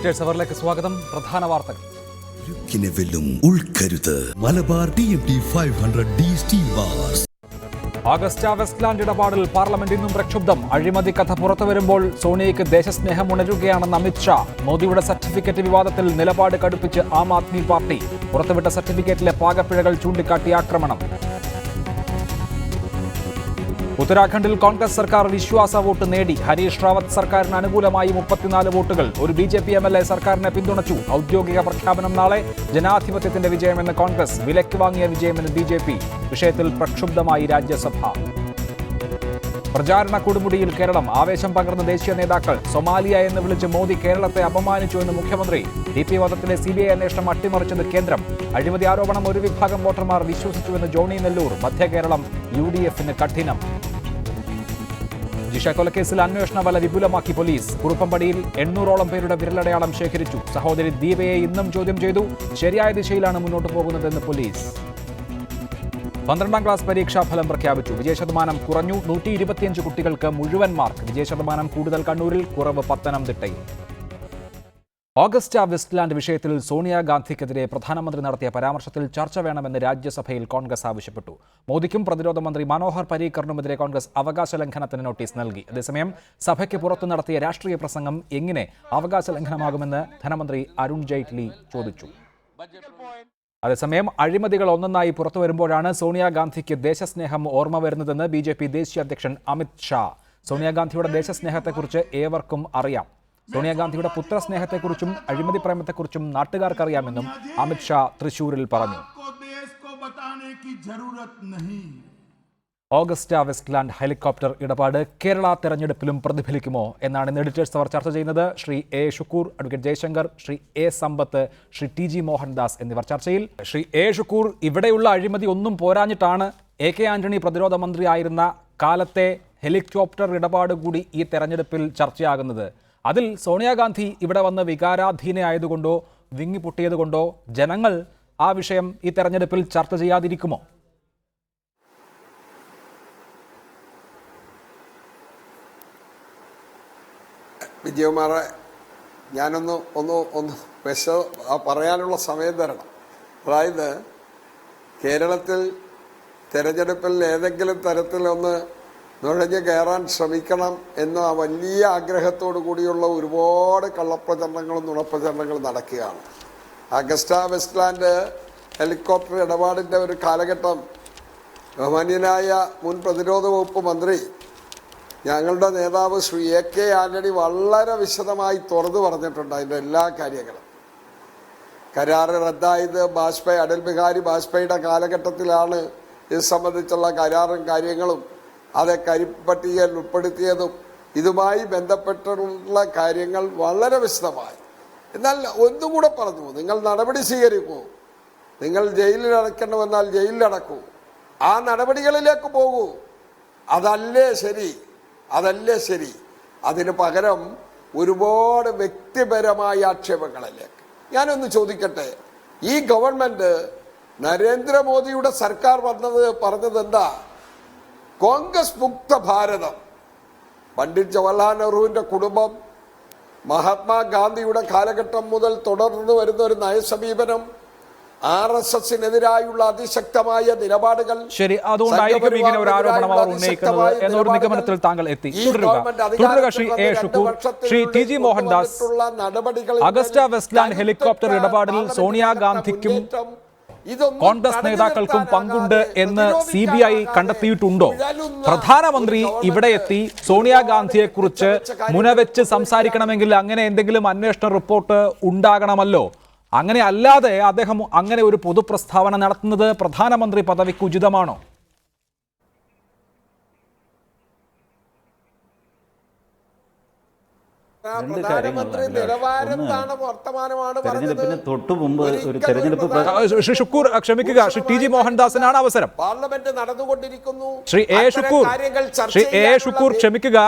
Editors അവറിലേക്ക് സ്വാഗതം. പ്രധാന വാർത്തകൾ. Malabar TMT 500D steel bars. Agusta Westland ഇടപാടിൽ പാർലമെന്റ് ഇന്നും പ്രക്ഷുബ്ധം. അഴിമതി കഥ പുറത്തുവരുമ്പോൾ സോണിയയ്ക്ക് ദേശസ്നേഹം ഉണരുകയാണെന്ന് അമിത്ഷാ. മോദിയുടെ സർട്ടിഫിക്കറ്റ് വിവാദത്തിൽ നിലപാട് കടുപ്പിച്ച് ആം ആദ്മി പാർട്ടി. പുറത്തുവിട്ട സർട്ടിഫിക്കറ്റിലെ പാകപ്പിഴകൾ ചൂണ്ടിക്കാട്ടി ആക്രമണം. ഉത്തരാഖണ്ഡിൽ കോൺഗ്രസ് സർക്കാർ വിശ്വാസ വോട്ട് നേടി. ഹരീഷ് റാവത്ത് സർക്കാരിന് അനുകൂലമായി 34 വോട്ടുകൾ. ഒരു BJP MLA സർക്കാരിനെ പിന്തുണച്ചു. ഔദ്യോഗിക പ്രഖ്യാപനം നാളെ. ജനാധിപത്യത്തിന്റെ വിജയമെന്ന് കോൺഗ്രസ്, വിലയ്ക്ക് വാങ്ങിയ വിജയമെന്ന് BJP. വിഷയത്തിൽ പ്രക്ഷുബ്ധമായി രാജ്യസഭ. പ്രചാരണ കൊടുമുടിയിൽ കേരളം. ആവേശം പകർന്ന ദേശീയ നേതാക്കൾ. സൊമാലിയ എന്ന് വിളിച്ച് മോദി കേരളത്തെ അപമാനിച്ചുവെന്ന് മുഖ്യമന്ത്രി. DP വധത്തിലെ CBI അന്വേഷണം അട്ടിമറിച്ചത് കേന്ദ്രം. അഴിമതി ആരോപണം ഒരു വിഭാഗം വോട്ടർമാർ വിശ്വസിച്ചുവെന്ന് ജോണി നെല്ലൂർ. മധ്യകേരളം UDFന് കഠിനം. ജിഷ കൊലക്കേസിൽ അന്വേഷണ വല വിപുലമാക്കി പോലീസ്. കുറുപ്പമ്പടിയിൽ 800ഓളം പേരുടെ വിരലടയാളം ശേഖരിച്ചു. സഹോദരി ദീപയെ ഇന്നും ചോദ്യം ചെയ്തു. ശരിയായ ദിശയിലാണ് മുന്നോട്ട് പോകുന്നതെന്ന് പോലീസ്. 12ാം ക്ലാസ് പരീക്ഷാ ഫലം പ്രഖ്യാപിച്ചു. വിജയശതമാനം കുറഞ്ഞു. 125 കുട്ടികൾക്ക് മുഴുവൻ മാർക്ക്. വിജയശതമാനം കൂടുതൽ കണ്ണൂരിൽ, കുറവ് പത്തനംതിട്ടയിൽ. ഓഗസ്റ്റ വെസ്റ്റ്ലാൻഡ് വിഷയത്തിൽ സോണിയാഗാന്ധിക്കെതിരെ പ്രധാനമന്ത്രി നടത്തിയ പരാമർശത്തിൽ ചർച്ച വേണമെന്ന് രാജ്യസഭയിൽ കോൺഗ്രസ് ആവശ്യപ്പെട്ടു. മോദിക്കും പ്രതിരോധ മന്ത്രി മനോഹർ പരീക്കറിനുമെതിരെ കോൺഗ്രസ് അവകാശ ലംഘനത്തിന് നോട്ടീസ് നൽകി. അതേസമയം സഭയ്ക്ക് പുറത്തു നടത്തിയ രാഷ്ട്രീയ പ്രസംഗം എങ്ങനെ അവകാശ ലംഘനമാകുമെന്ന് ധനമന്ത്രി അരുൺ ജെയ്റ്റ്ലി ചോദിച്ചു. അതേസമയം അഴിമതികൾ ഒന്നൊന്നായി പുറത്തുവരുമ്പോഴാണ് സോണിയാഗാന്ധിക്ക് ദേശസ്നേഹം ഓർമ്മ വരുന്നതെന്ന് BJP ദേശീയ അധ്യക്ഷൻ അമിത് ഷാ. സോണിയാഗാന്ധിയുടെ ദേശസ്നേഹത്തെക്കുറിച്ച് ഏവർക്കും അറിയാം. സോണിയാഗാന്ധിയുടെ പുത്രസ്നേഹത്തെക്കുറിച്ചും അഴിമതി പ്രേമത്തെക്കുറിച്ചും നാട്ടുകാർക്കറിയാമെന്നും അമിത് ഷാ തൃശൂരിൽ പറഞ്ഞു. ഓഗസ്റ്റ വെസ്റ്റ്ലാൻഡ് ഹെലികോപ്റ്റർ ഇടപാട് കേരള തെരഞ്ഞെടുപ്പിലും പ്രതിഫലിക്കുമോ എന്നാണ് ഇന്ന് എഡിറ്റേഴ്സ് അവർ ചർച്ച ചെയ്യുന്നത്. Shri A. Shukkur, advocate Jaishankar, Shri A. Sampath, Shri TG Mohandas എന്നിവർ ചർച്ചയിൽ. ശ്രീ A. ഷുക്കൂർ, ഇവിടെയുള്ള അഴിമതി ഒന്നും പോരാഞ്ഞിട്ടാണ് AK ആന്റണി പ്രതിരോധ മന്ത്രി ആയിരുന്ന കാലത്തെ ഹെലികോപ്റ്റർ ഇടപാട് കൂടി ഈ തെരഞ്ഞെടുപ്പിൽ ചർച്ചയാകുന്നത്. അതിൽ സോണിയാഗാന്ധി ഇവിടെ വന്ന് വികാരാധീനയായതുകൊണ്ടോ വിങ്ങിപ്പൊട്ടിയതുകൊണ്ടോ ജനങ്ങൾ ആ വിഷയം ഈ തെരഞ്ഞെടുപ്പിൽ ചർച്ച ചെയ്യാതിരിക്കുമോ? വിജയകുമാറെ, ഞാനൊന്ന് പറയാനുള്ള സമയം തരണം. അതായത് കേരളത്തിൽ തെരഞ്ഞെടുപ്പിൽ ഏതെങ്കിലും തരത്തിലൊന്ന് നുഴഞ്ഞു കയറാൻ ശ്രമിക്കണം എന്ന വലിയ ആഗ്രഹത്തോടു കൂടിയുള്ള ഒരുപാട് കള്ളപ്രചരണങ്ങളും നുണപ്രചരണങ്ങളും നടക്കുകയാണ്. അഗസ്റ്റ വെസ്റ്റ്ലാൻഡ് ഹെലികോപ്റ്റർ ഇടപാടിൻ്റെ ഒരു കാലഘട്ടം ബഹുമാന്യനായ മുൻ പ്രതിരോധ വകുപ്പ് മന്ത്രി, ഞങ്ങളുടെ നേതാവ് ശ്രീ AK ആന്റണി വളരെ വിശദമായി തുറന്നു പറഞ്ഞിട്ടുണ്ട് അതിൻ്റെ എല്ലാ കാര്യങ്ങളും. കരാറ് റദ്ദായത് അടൽ ബിഹാരി വാജ്പേയിയുടെ കാലഘട്ടത്തിലാണ്. ഇത് സംബന്ധിച്ചുള്ള കരാറും കാര്യങ്ങളും അത് കരിപ്പട്ടികയിൽ ഉൾപ്പെടുത്തിയതും ഇതുമായി ബന്ധപ്പെട്ടുള്ള കാര്യങ്ങൾ വളരെ വിശദമായി. എന്നാൽ ഒന്നുകൂടെ പറഞ്ഞു, നിങ്ങൾ നടപടി സ്വീകരിക്കൂ, നിങ്ങൾ ജയിലിൽ അടയ്ക്കണമെന്നാൽ ജയിലിലടക്കൂ, ആ നടപടികളിലേക്ക് പോകൂ. അതല്ലേ ശരി. അതിന് പകരം ഒരുപാട് വ്യക്തിപരമായ ആക്ഷേപങ്ങളിലേക്ക്. ഞാനൊന്ന് ചോദിക്കട്ടെ, ഈ ഗവൺമെന്റ് നരേന്ദ്രമോദിയുടെ സർക്കാർ പറഞ്ഞത് എന്താ? കോൺഗ്രസ് മുക്ത ഭാരതം. പണ്ഡിറ്റ് ജവഹർലാൽ നെഹ്റുവിൻ്റെ കുടുംബം മഹാത്മാഗാന്ധിയുടെ കാലഘട്ടം മുതൽ തുടർന്നു വരുന്ന ഒരു നയസമീപനം, RSSനെതിരായുള്ള അതിശക്തമായ നിലപാടുകൾ. ശരി, അതുകൊണ്ടായിരിക്കും ഇങ്ങനെ ഒരു ആരോപണം അവർ ഉന്നയിക്കുന്നത് എന്നൊരു നിഗമനത്തിൽ താങ്കൾ എത്തി. തുടരുക Shri A. Shukkur. Shri TG Mohandas, Agusta Westland helicopter ഇടപാടിൽ സോണിയാഗാന്ധിക്കും കോൺഗ്രസ് നേതാക്കൾക്കും പങ്കുണ്ട് എന്ന് CBI കണ്ടെത്തിയിട്ടുണ്ടോ? പ്രധാനമന്ത്രി ഇവിടെ എത്തി സോണിയാഗാന്ധിയെ കുറിച്ച് മുനവെച്ച് സംസാരിക്കണമെങ്കിൽ അങ്ങനെ എന്തെങ്കിലും അന്വേഷണ റിപ്പോർട്ട് ഉണ്ടാകണമല്ലോ. അങ്ങനെ അല്ലാതെ അദ്ദേഹം അങ്ങനെ ഒരു പൊതുപ്രസ്താവന നടത്തുന്നത് പ്രധാനമന്ത്രി പദവിക്ക് ഉചിതമാണോ? ശ്രീ ഷുക്കൂർ, ക്ഷമിക്കുക, ശ്രീ TG മോഹൻദാസിനാണ് അവസരം. പാർലമെന്റ് നടന്നുകൊണ്ടിരിക്കുന്നു. ശ്രീ A. ഷുക്കൂർ ക്ഷമിക്കുക,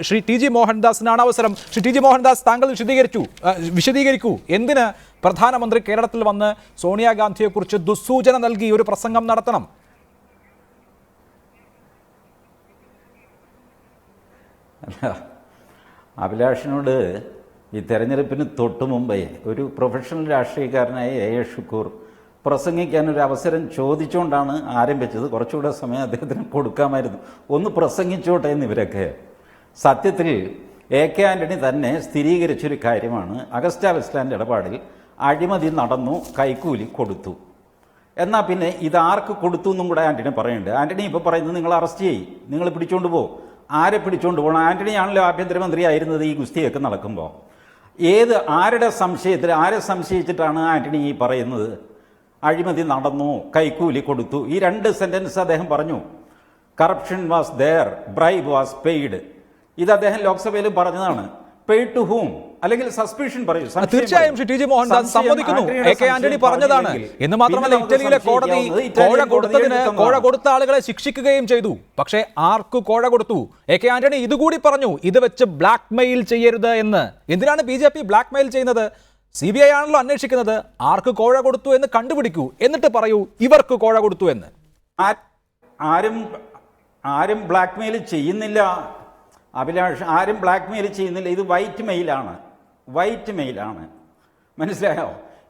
ശ്രീ TG മോഹൻദാസിനാണ് അവസരം. ശ്രീ TG മോഹൻദാസ്, താങ്കൾ വിശദീകരിക്കൂ. എന്തിന് പ്രധാനമന്ത്രി കേരളത്തിൽ വന്ന് സോണിയാഗാന്ധിയെക്കുറിച്ച് ദുസ്സൂചന നൽകി ഒരു പ്രസംഗം നടത്തണം? അഭിലാഷിനോട് ഈ തെരഞ്ഞെടുപ്പിന് തൊട്ടു മുമ്പേ ഒരു പ്രൊഫഷണൽ രാഷ്ട്രീയക്കാരനായ എ ഷുക്കൂർ പ്രസംഗിക്കാനൊരു അവസരം ചോദിച്ചുകൊണ്ടാണ് ആരംഭിച്ചത്. കുറച്ചുകൂടെ സമയം അദ്ദേഹത്തിന് കൊടുക്കാമായിരുന്നു. ഒന്ന് പ്രസംഗിച്ചോട്ടെ എന്ന് ഇവരൊക്കെ. സത്യത്തിൽ AK ആൻ്റണി തന്നെ സ്ഥിരീകരിച്ചൊരു കാര്യമാണ്, അഗസ്റ്റ വെസ്റ്റ്ലാൻഡ് ഇടപാടിൽ അഴിമതി നടന്നു, കൈക്കൂലി കൊടുത്തു. എന്നാൽ പിന്നെ ഇതാർക്ക് കൊടുത്തു എന്നും കൂടെ ആൻ്റണി പറയുന്നുണ്ട്. ആൻ്റണി ഇപ്പോൾ പറയുന്നത് നിങ്ങൾ അറസ്റ്റ് ചെയ്യും, നിങ്ങൾ പിടിച്ചോണ്ട് പോകും. ആരെ പിടിച്ചോണ്ട് പോകണം? ആൻ്റണിയാണല്ലോ ആഭ്യന്തരമന്ത്രി ആയിരുന്നത് ഈ ഗുസ്തിയൊക്കെ നടക്കുമ്പോൾ. ആരുടെ സംശയത്തിൽ, ആരെ സംശയിച്ചിട്ടാണ് ആൻ്റണി ഈ പറയുന്നത് അഴിമതി നടന്നു, കൈക്കൂലി കൊടുത്തു? ഈ 2 സെന്റൻസ് അദ്ദേഹം പറഞ്ഞു. Corruption was there, bribe was paid. ഇത് അദ്ദേഹം ലോക്സഭയിൽ പറഞ്ഞതാണ്. Paid to whom? അല്ലെങ്കിൽ സസ്പീഷൻ പറയൂ. തീർച്ചയായും ശ്രീ ടി.ജി. മോഹൻദാസ് സമ്മതിക്കുന്നു, AK ആന്റണി പറഞ്ഞതാണ്. എന്ന് മാത്രമല്ല, ഇറ്റലിയിലെ കോടതി കോഴ കൊടുത്ത ആളുകളെ ശിക്ഷിക്കുകയും ചെയ്തു. പക്ഷേ ആർക്ക് കോഴ കൊടുത്തു? AK ആന്റണി ഇതുകൂടി പറഞ്ഞു, ഇത് വെച്ച് ബ്ലാക്ക് മെയിൽ ചെയ്യരുത് എന്ന്. എന്തിനാണ് BJP ബ്ലാക്ക് മെയിൽ ചെയ്യുന്നത്? CBI ആണല്ലോ അന്വേഷിക്കുന്നത്. ആർക്ക് കോഴ കൊടുത്തു എന്ന് കണ്ടുപിടിക്കൂ, എന്നിട്ട് പറയൂ ഇവർക്ക് കോഴ കൊടുത്തു എന്ന്. ആരും ബ്ലാക്ക് മെയിൽ ചെയ്യുന്നില്ല അഭിലാഷ്, ആരും ബ്ലാക്ക് മെയിൽ ചെയ്യുന്നില്ല. ഇത് വൈറ്റ് മെയിലാണ്. മനസ്സിലായോ?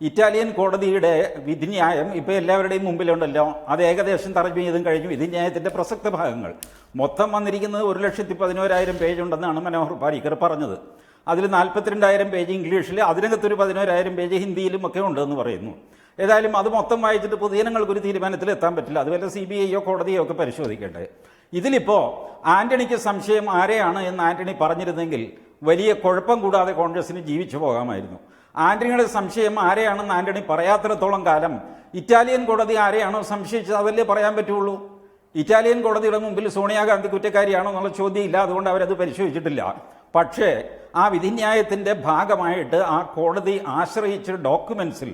ഇറ്റാലിയൻ കോടതിയുടെ വിധിന്യായം ഇപ്പോൾ എല്ലാവരുടെയും മുമ്പിലുണ്ടല്ലോ. അത് ഏകദേശം തർജ്ജമ ചെയ്തും കഴിഞ്ഞു. വിധിന്യായത്തിൻ്റെ പ്രസക്ത ഭാഗങ്ങൾ മൊത്തം വന്നിരിക്കുന്നത് 1,11,000 പേജ് ഉണ്ടെന്നാണ് മനോഹർ പാരിക്കർ പറഞ്ഞത്. അതിൽ 42,000 പേജ് ഇംഗ്ലീഷിൽ, അതിനകത്തൊരു 11,000 പേജ് ഹിന്ദിയിലും ഒക്കെ ഉണ്ടെന്ന് പറയുന്നു. ഏതായാലും അത് മൊത്തം വായിച്ചിട്ട് പൊതുജനങ്ങൾക്കൊരു തീരുമാനത്തിൽ എത്താൻ പറ്റില്ല. അതുപോലെ CBI കോടതിയോ ഒക്കെ പരിശോധിക്കട്ടെ. ഇതിലിപ്പോൾ ആന്റണിക്ക് സംശയം ആരെയാണ് എന്ന് ആന്റണി പറഞ്ഞിരുന്നെങ്കിൽ വലിയ കുഴപ്പം കൂടാതെ കോൺഗ്രസിന് ജീവിച്ചു പോകാമായിരുന്നു. ആന്റണിയുടെ സംശയം ആരെയാണെന്ന് ആന്റണി പറയാത്തിടത്തോളം കാലം ഇറ്റാലിയൻ കോടതി ആരെയാണോ സംശയിച്ചത് അതല്ലേ പറയാൻ പറ്റുള്ളൂ. ഇറ്റാലിയൻ കോടതിയുടെ മുമ്പിൽ സോണിയാഗാന്ധി കുറ്റക്കാരിയാണോ എന്നുള്ള ചോദ്യം ഇല്ല, അതുകൊണ്ട് അവരത് പരിശോധിച്ചിട്ടില്ല. പക്ഷേ ആ വിധിന്യായത്തിൻ്റെ ഭാഗമായിട്ട് ആ കോടതി ആശ്രയിച്ച ഡോക്യുമെന്റ്സിൽ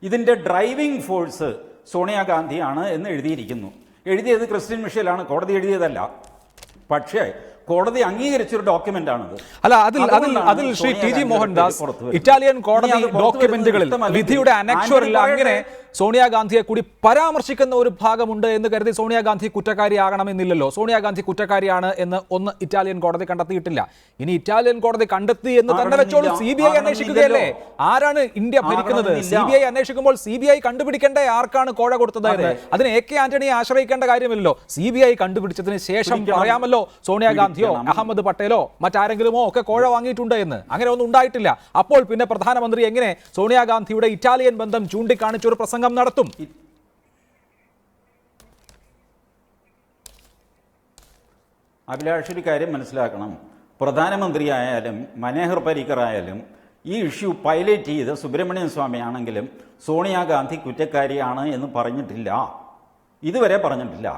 ഇതിൻ്റെ ഡ്രൈവിംഗ് ഫോഴ്സ് സോണിയാഗാന്ധിയാണ് എന്ന് എഴുതിയിരിക്കുന്നു. എഴുതിയത് ക്രിസ്ത്യൻ മിഷേലാണ്, കോടതി എഴുതിയതല്ല. പക്ഷേ കോടതി അംഗീകരിച്ചൊരു ഡോക്യുമെന്റ് ആണത്. അല്ല, അതിൽ ശ്രീ ടി.ജി. മോഹൻദാസ് ഇറ്റാലിയൻ കോടതി ഡോക്യുമെന്റുകളിൽ വിധിയുടെ അനക്ഷറിൽ അങ്ങനെ സോണിയാഗാന്ധിയെ കൂടി പരാമർശിക്കുന്ന ഒരു ഭാഗമുണ്ട് എന്ന് കരുതി സോണിയാഗാന്ധി കുറ്റക്കാരിയാകണമെന്നില്ലല്ലോ. സോണിയാഗാന്ധി കുറ്റക്കാരിയാണ് എന്ന് ഒന്ന് ഇറ്റാലിയൻ കോടതി കണ്ടെത്തിയിട്ടില്ല. ഇനി ഇറ്റാലിയൻ കോടതി കണ്ടെത്തി എന്ന് തന്നെ വെച്ചോളൂ. CBI അന്വേഷിക്കുകയല്ലേ? ആരാണ് ഇന്ത്യ ഭരിക്കുന്നത്? CBI അന്വേഷിക്കുമ്പോൾ CBI കണ്ടുപിടിക്കേണ്ട ആർക്കാണ് കോഴ കൊടുത്തത് എന്ന്. അതിന് AK ആന്റണിയെ ആശ്രയിക്കേണ്ട കാര്യമില്ലല്ലോ. CBI കണ്ടുപിടിച്ചതിന് ശേഷം പറയാമല്ലോ സോണിയാഗാന്ധിയോ അഹമ്മദ് പട്ടേലോ മറ്റാരെങ്കിലുമോ ഒക്കെ കോഴ വാങ്ങിയിട്ടുണ്ട് എന്ന്. അങ്ങനെ ഒന്നും ഉണ്ടായിട്ടില്ല. അപ്പോൾ പിന്നെ പ്രധാനമന്ത്രി എങ്ങനെ സോണിയാഗാന്ധിയുടെ ഇറ്റാലിയൻ ബന്ധം ചൂണ്ടിക്കാണിച്ചൊരു പ്രസംഗം നടത്തും? അഭിലാഷ്, ഒരു കാര്യം മനസ്സിലാക്കണം. പ്രധാനമന്ത്രി ആയാലും മനോഹർ പരീക്കർ ആയാലും ഈ ഇഷ്യൂ പൈലറ്റ് ചെയ്ത് സുബ്രഹ്മണ്യൻ സ്വാമി ആണെങ്കിലും സോണിയാഗാന്ധി കുറ്റക്കാരിയാണ് എന്ന് പറഞ്ഞിട്ടില്ല, ഇതുവരെ പറഞ്ഞിട്ടില്ല.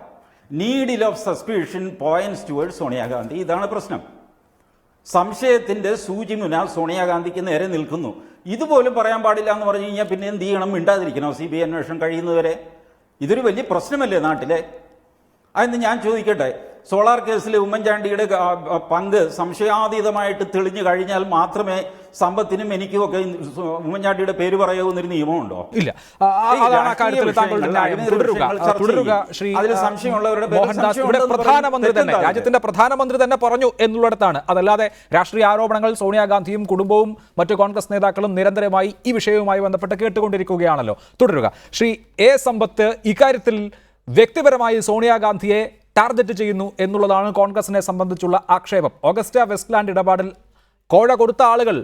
Needle of suspicion points towards Sonia Gandhi. ഇതാണ് പ്രശ്നം. സംശയത്തിന്റെ സൂചിമുന സോണിയാഗാന്ധിക്ക് നേരെ നിൽക്കുന്നു. ഇതുപോലും പറയാൻ പാടില്ല എന്ന് പറഞ്ഞു കഴിഞ്ഞാൽ പിന്നെ എന്ത് ചെയ്യണം? മിണ്ടാതിരിക്കണോ CBI അന്വേഷണം കഴിയുന്നവരെ? ഇതൊരു വലിയ പ്രശ്നമല്ലേ നാട്ടിലെ? അതെന്ന് ഞാൻ ചോദിക്കട്ടെ. സോളാർ കേസിൽ ഉമ്മൻചാണ്ടിയുടെ പങ്ക് സംശയാതീതമായിട്ട് തെളിഞ്ഞു കഴിഞ്ഞാൽ മാത്രമേ സമ്പത്തിനും എനിക്കും ഒക്കെ ഉമ്മൻചാണ്ടിയുടെ പേര് പറയാവുന്നൊരു നിയമമുണ്ടോ? ഇല്ല. രാജ്യത്തിന്റെ പ്രധാനമന്ത്രി തന്നെ പറഞ്ഞു എന്നുള്ളിടത്താണ്. അതല്ലാതെ രാഷ്ട്രീയ ആരോപണങ്ങൾ സോണിയാഗാന്ധിയും കുടുംബവും മറ്റു കോൺഗ്രസ് നേതാക്കളും നിരന്തരമായി ഈ വിഷയവുമായി ബന്ധപ്പെട്ട് കേട്ടുകൊണ്ടിരിക്കുകയാണല്ലോ. തുടരുക. ശ്രീ A സമ്പത്ത് ഇക്കാര്യത്തിൽ വ്യക്തിപരമായി സോണിയാഗാന്ധിയെ ടാർഗറ്റ് ചെയ്യുന്നു എന്നുള്ളതാണ് കോൺഗ്രസിനെ സംബന്ധിച്ചുള്ള ആക്ഷേപം. ഓഗസ്റ്റ വെസ്റ്റ്ലാൻഡ് ഇടപാടിൽ കോഴ കൊടുത്ത ആളുകൾ